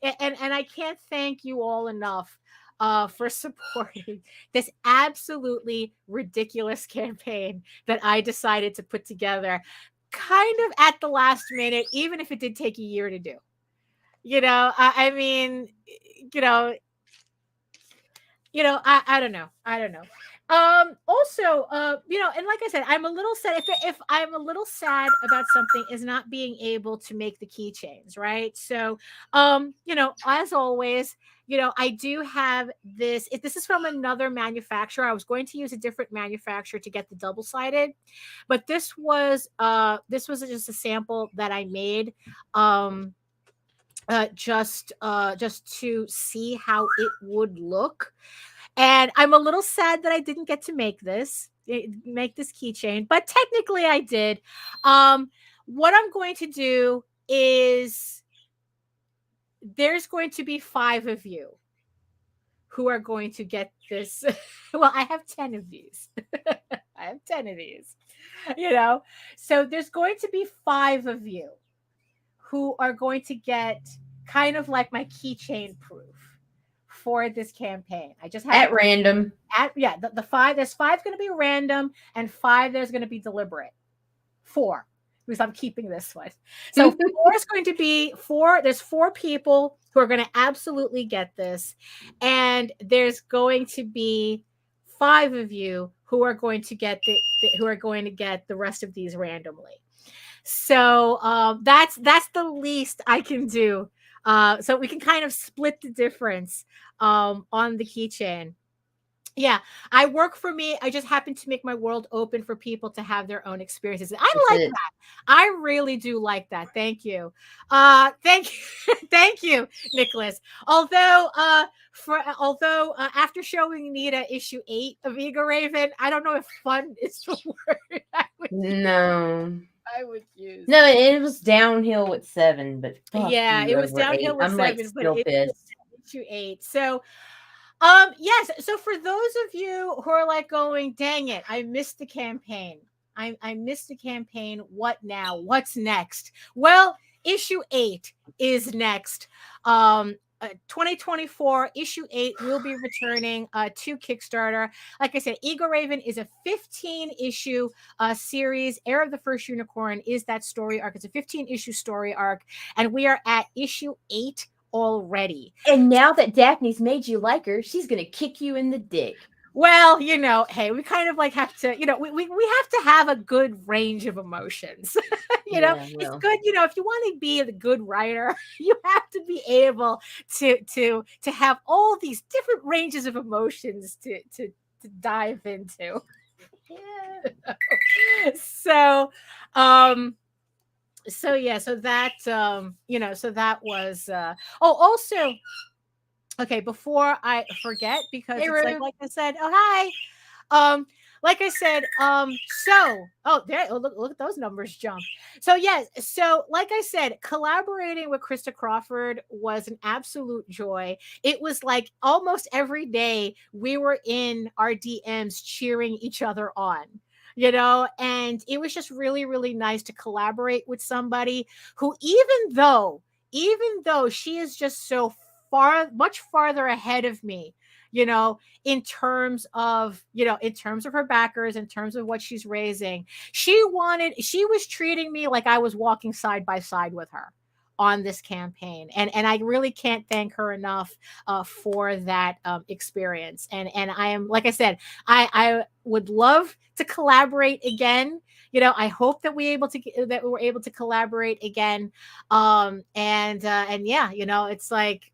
and I can't thank you all enough for supporting this absolutely ridiculous campaign that I decided to put together kind of at the last minute, even if it did take a year to do. I mean, I don't know. Also, and like I said, I'm a little sad if I'm a little sad about something is not being able to make the keychains, right? So, as always, I do have this. If this is from another manufacturer, I was going to use a different manufacturer to get the double-sided, but this was just a sample that I made. Just to see how it would look. And I'm a little sad that I didn't get to make this keychain, but technically I did. What I'm going to do is there's going to be 5 of you who are going to get this. Well, I have 10 of these. So there's going to be 5 of you who are going to get kind of like my keychain proof for this campaign. I just have at random. The 5. There's 5 going to be random, and 5 there's going to be deliberate. 4, because I'm keeping this one. So 4 is going to be 4. There's 4 people who are going to absolutely get this, and there's going to be 5 of you who are going to get the rest of these randomly. So that's the least I can do. So we can kind of split the difference on the keychain. Yeah, I work for me. I just happen to make my world open for people to have their own experiences. I like that. I really do like that. Thank you. Thank you, Nicholas. Although after showing Nita issue 8 of Eagle Raven, I don't know if fun is the word I would use. No, it was downhill with 7, but yeah, it was downhill 8. with I'm 7, like but still pissed. Issue 8. So, yes. So for those of you who are like going, dang it, I missed the campaign. I missed the campaign. What now? What's next? Well, issue 8 is next. 2024 issue 8 will be returning to Kickstarter. Like I said, Eagle Raven is a 15-issue series. Heir of the First Unicorn is that story arc. It's a 15-issue story arc, and we are at issue 8 already. And now that Daphne's made you like her, she's gonna kick you in the dick. Well, hey, we kind of like have to, we have to have a good range of emotions. It's good, if you want to be a good writer, you have to be able to have all these different ranges of emotions to dive into. Yeah. So, so yeah, so that so that was also, okay, before I forget, because Hey, it's Rue. like I said, oh hi. Like I said, there, look at those numbers jump. So yes, so like I said, collaborating with Krista Crawford was an absolute joy. It was like almost every day we were in our DMs cheering each other on. And it was just really, really nice to collaborate with somebody who, even though she is just so much farther ahead of me, you know, in terms of her backers, in terms of what she's raising, she was treating me like I was walking side by side with her on this campaign, and I really can't thank her enough for that experience. And I am, like I said, I would love to collaborate again. I hope that we're able to collaborate again. And yeah, it's like,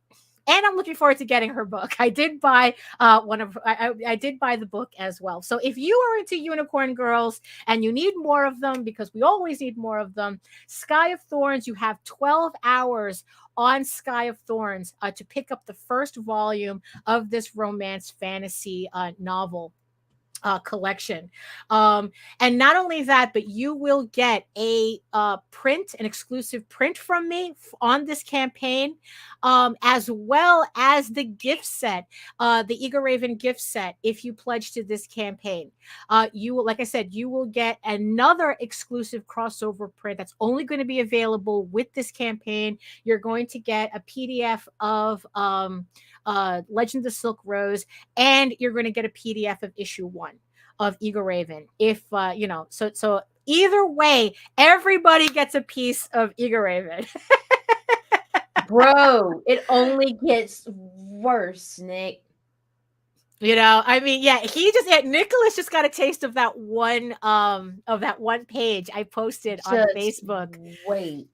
and I'm looking forward to getting her book. I did buy I did buy the book as well. So if you are into Unicorn Girls and you need more of them, because we always need more of them, Sky of Thorns, you have 12 hours on Sky of Thorns to pick up the first volume of this romance fantasy novel collection. And not only that, but you will get an exclusive print from me on this campaign, as well as the gift set, the Eagle Raven gift set. If you pledge to this campaign, you will, like I said, you will get another exclusive crossover print that's only going to be available with this campaign. You're going to get a PDF of Legend of the Silk Rose, and you're going to get a PDF of issue 1 of Eagle Raven. If so either way, everybody gets a piece of Eagle Raven. Bro, it only gets worse, Nick. I mean, yeah, Nicholas just got a taste of that one page I posted on Facebook. Wait.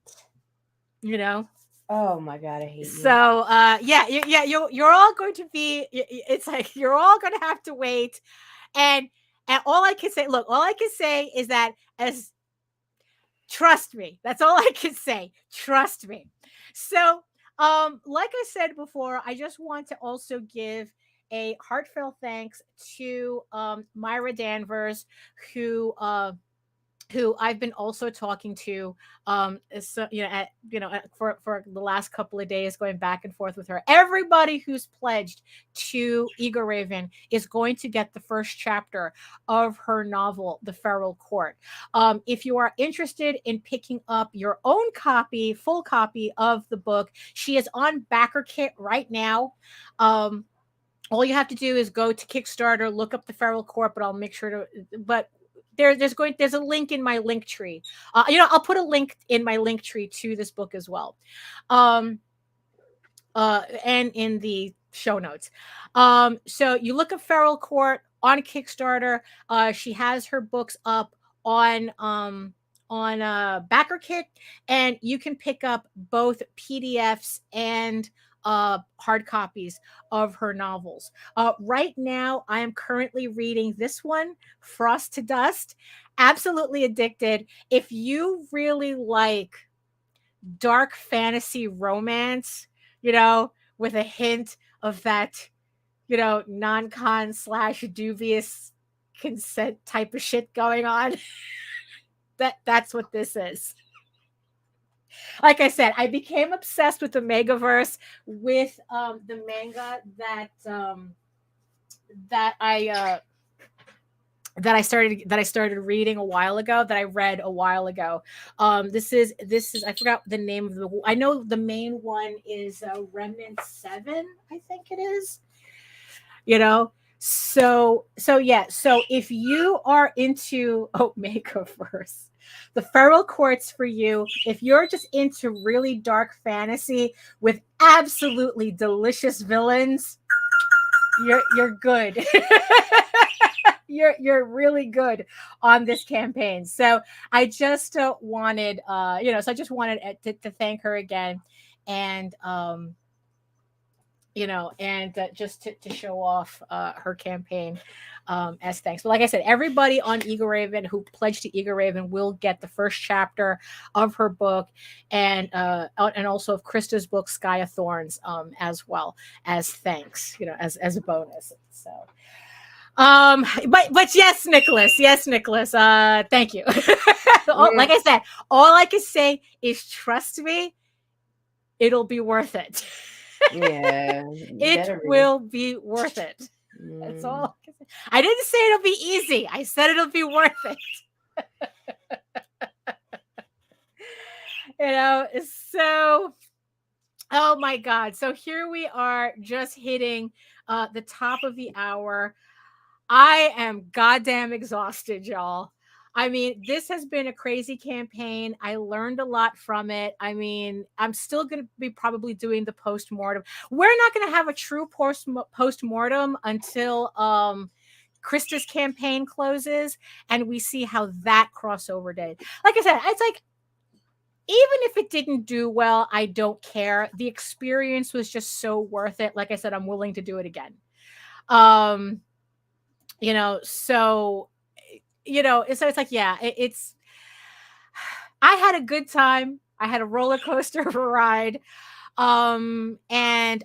Oh my God, I hate you. So yeah, you're all going to be, it's like you're all going to have to wait. And all I can say is that, trust me. That's all I can say. Trust me. So, like I said before, I just want to also give a heartfelt thanks to Myra Danvers, who I've been also talking to, so, for the last couple of days, going back and forth with her. Everybody who's pledged to Eagle Raven is going to get the first chapter of her novel, The Feral Court. If you are interested in picking up your own full copy of the book, she is on BackerKit right now. All you have to do is go to Kickstarter, look up The Feral Court, but I'll make sure to, but there's a link in my link tree. I'll put a link in my link tree to this book as well. And in the show notes. So you look at Feral Court on Kickstarter. She has her books up on BackerKit, and you can pick up both PDFs and hard copies of her novels. Right now, I am currently reading this one, Frost to Dust. Absolutely addicted. If you really like dark fantasy romance, with a hint of that, non-con / dubious consent type of shit going on, that's what this is. Like I said, I became obsessed with the Megaverse with the manga that I started reading a while ago, that I read a while ago. This is I forgot the name of I know the main one is Remnant 7, I think it is. So yeah, so if you are into Megaverse, The Feral Court's for you. If you're just into really dark fantasy with absolutely delicious villains, you're good. You're really good on this campaign. So I just wanted to thank her again, and and just to show off her campaign as thanks. But like I said, everybody on Eagle Raven who pledged to Eagle Raven will get the first chapter of her book, and also of Krista's book Sky of Thorns, as well as thanks, as a bonus. So but yes, Nicholas, thank you. Like I said, all I can say is trust me, it'll be worth it. Yeah, it will be worth it. That's all I can say. I didn't say it'll be easy. I said it'll be worth it. So, oh my God. So here we are, just hitting the top of the hour. I am goddamn exhausted, y'all. I mean, this has been a crazy campaign. I learned a lot from it. I mean, I'm still going to be probably doing the post-mortem. We're not going to have a true post-mortem until Krista's campaign closes and we see how that crossover did. Like I said, it's like, even if it didn't do well, I don't care. The experience was just so worth it. Like I said, I'm willing to do it again. So it's like, yeah, it's, I had a good time. I had a roller coaster of a ride. And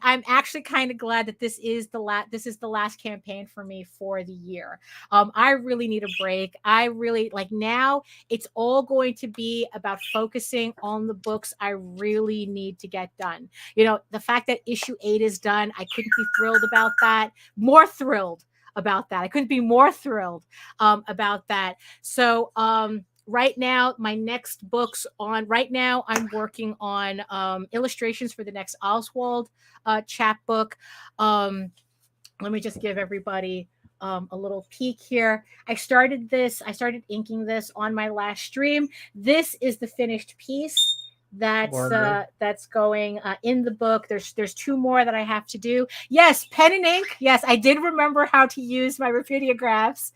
I'm actually kind of glad that this is the last campaign for me for the year. I really need a break. I really now it's all going to be about focusing on the books I really need to get done. The fact that issue 8 is done, I couldn't be thrilled about that. More thrilled about that. I couldn't be more thrilled about that. So right now, my next books right now, I'm working on illustrations for the next Oswald chapbook. Let me just give everybody a little peek here. I started inking this on my last stream. This is the finished piece that's going in the book. There's 2 more that I have to do. Yes, pen and ink. Yes, I did remember how to use my Rapidographs.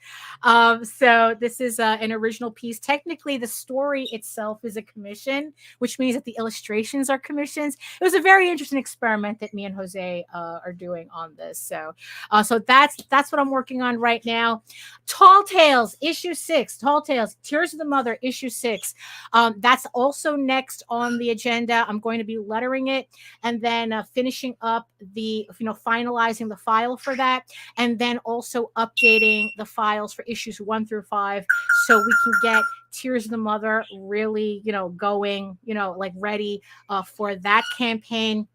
So this is an original piece. Technically, the story itself is a commission, which means that the illustrations are commissions. It was a very interesting experiment that me and Jose are doing on this. So that's what I'm working on right now. Tall Tales, issue 6. Tall Tales, Tears of the Mother, issue 6. That's also next on the agenda. I'm going to be lettering it and then finishing up finalizing the file for that, and then also updating the files for issues 1 through 5 so we can get Tears of the Mother really going ready for that campaign.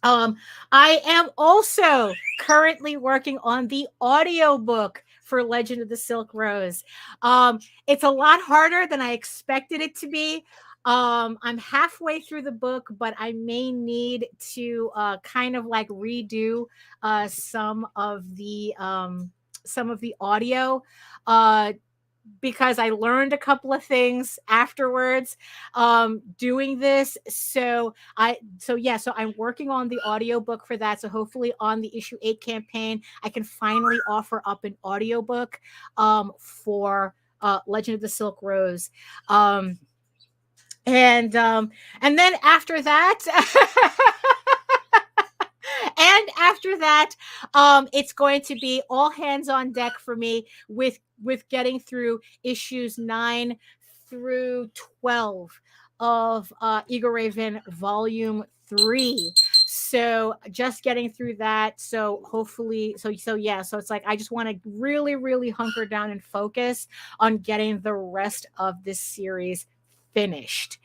I am also currently working on the audiobook for Legend of the Silk Rose. It's a lot harder than I expected it to be. I'm halfway through the book, but I may need to kind of redo some of the audio because I learned a couple of things afterwards doing this. So I'm working on the audiobook for that. So hopefully on the issue 8 campaign, I can finally offer up an audiobook for Legend of the Silk Rose. And then after that, it's going to be all hands on deck for me with getting through issues 9 through 12 of Eagle Raven Volume 3. So just getting through that. So hopefully, so it's like I just want to really, really hunker down and focus on getting the rest of this series finished.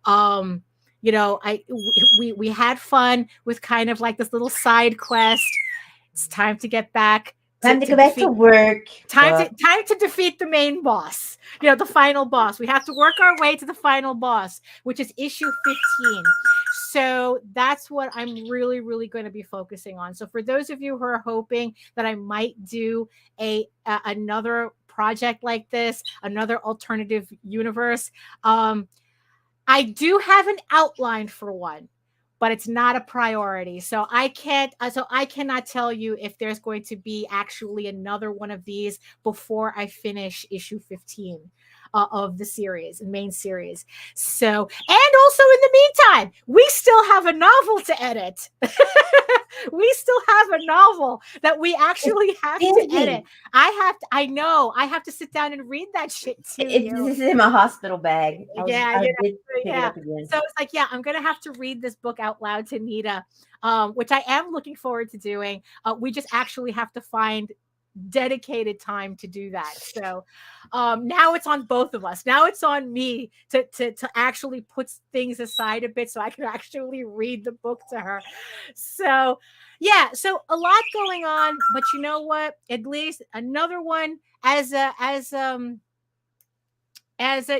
We had fun with kind of this little side quest. It's time to get back. Time to go back to work. Time to defeat the main boss. The final boss. We have to work our way to the final boss, which is issue 15. So that's what I'm really, really going to be focusing on. So for those of you who are hoping that I might do another project like this, another alternative universe, I do have an outline for one, but it's not a priority. So I cannot tell you if there's going to be actually another one of these before I finish issue 15. of the series and main series. So, and also in the meantime, we still have a novel to edit. We still have a novel that we actually have to edit. I know, I have to sit down and read that shit to you. This is in my hospital bag. Yeah, I did pick it up again. So it's like, yeah, I'm gonna have to read this book out loud to Nita, which I am looking forward to doing. We just actually have to find dedicated time to do that. So now it's on both of us. Now it's on me to actually put things aside a bit so I can actually read the book to her. So yeah, so a lot going on, but you know what? At least another one as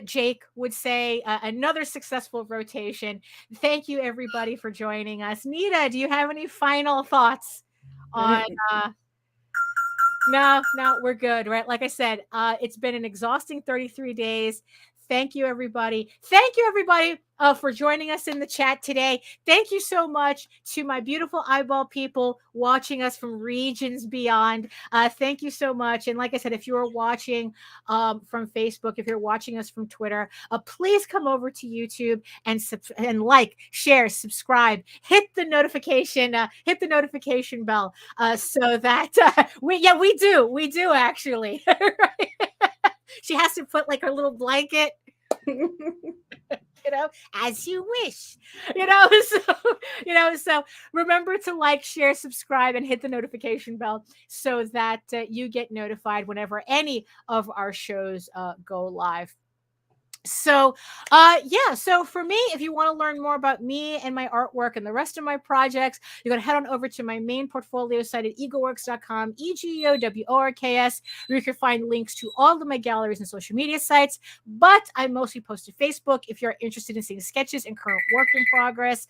Jake would say, another successful rotation. Thank you everybody for joining us. Nita, do you have any final thoughts on No, we're good, right? Like I said, it's been an exhausting 33 days. Thank you, everybody. Thank you, everybody, for joining us in the chat today. Thank you so much to my beautiful eyeball people watching us from regions beyond. Thank you so much. And like I said, if you are watching from Facebook, if you're watching us from Twitter, please come over to YouTube and like, share, subscribe, hit the notification bell, so that we do actually. She has to put like her little blanket, as you wish, so remember to like, share, subscribe, and hit the notification bell so that you get notified whenever any of our shows go live. So so for me, if you want to learn more about me and my artwork and the rest of my projects, you're going to head on over to my main portfolio site at egoworks.com, EGOWORKS, where you can find links to all of my galleries and social media sites. But I mostly post to Facebook if you're interested in seeing sketches and current work in progress,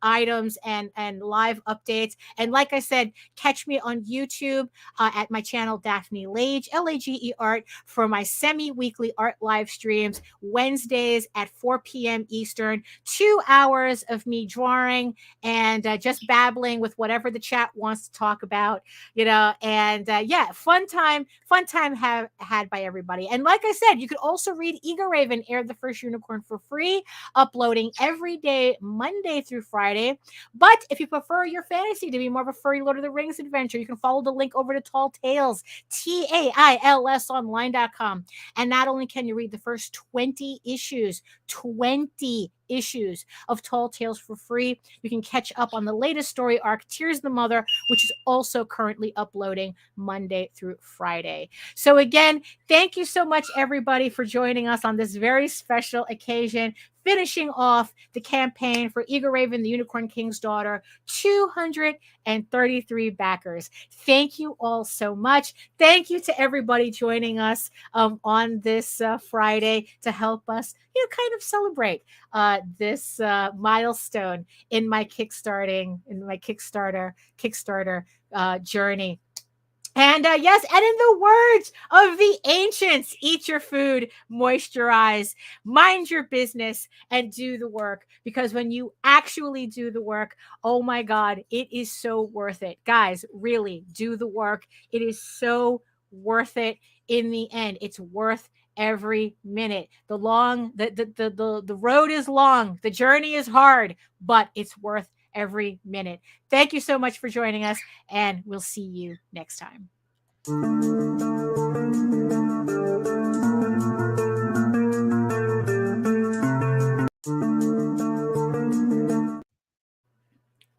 items and live updates. And like I said, catch me on YouTube at my channel Daphne Lage, Lage art, for my semi-weekly art live streams Wednesdays at 4 p.m. Eastern. 2 hours of me drawing and just babbling with whatever the chat wants to talk about, and fun time had by everybody. And like I said, you could also read Eager Raven Air the First Unicorn for free, uploading every day, Monday through Friday. But if you prefer your fantasy to be more of a furry Lord of the Rings adventure, you can follow the link over to Tall Tales, TAILS online.com. And not only can you read the first 20 issues of Tall Tales for free, you can catch up on the latest story arc, Tears the Mother, which is also currently uploading Monday through Friday. So again, thank you so much, everybody, for joining us on this very special occasion, finishing off the campaign for Eager Raven, the Unicorn King's Daughter, 233 backers. Thank you all so much. Thank you to everybody joining us on this Friday to help us, kind of celebrate this milestone in my Kickstarter journey. And yes, and in the words of the ancients, eat your food, moisturize, mind your business, and do the work. Because when you actually do the work, oh my God, it is so worth it. Guys, really do the work. It is so worth it in the end. It's worth every minute. The road is long, the journey is hard, but it's worth every minute. Thank you so much for joining us, and we'll see you next time.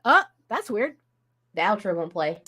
Oh, that's weird. The outro won't play.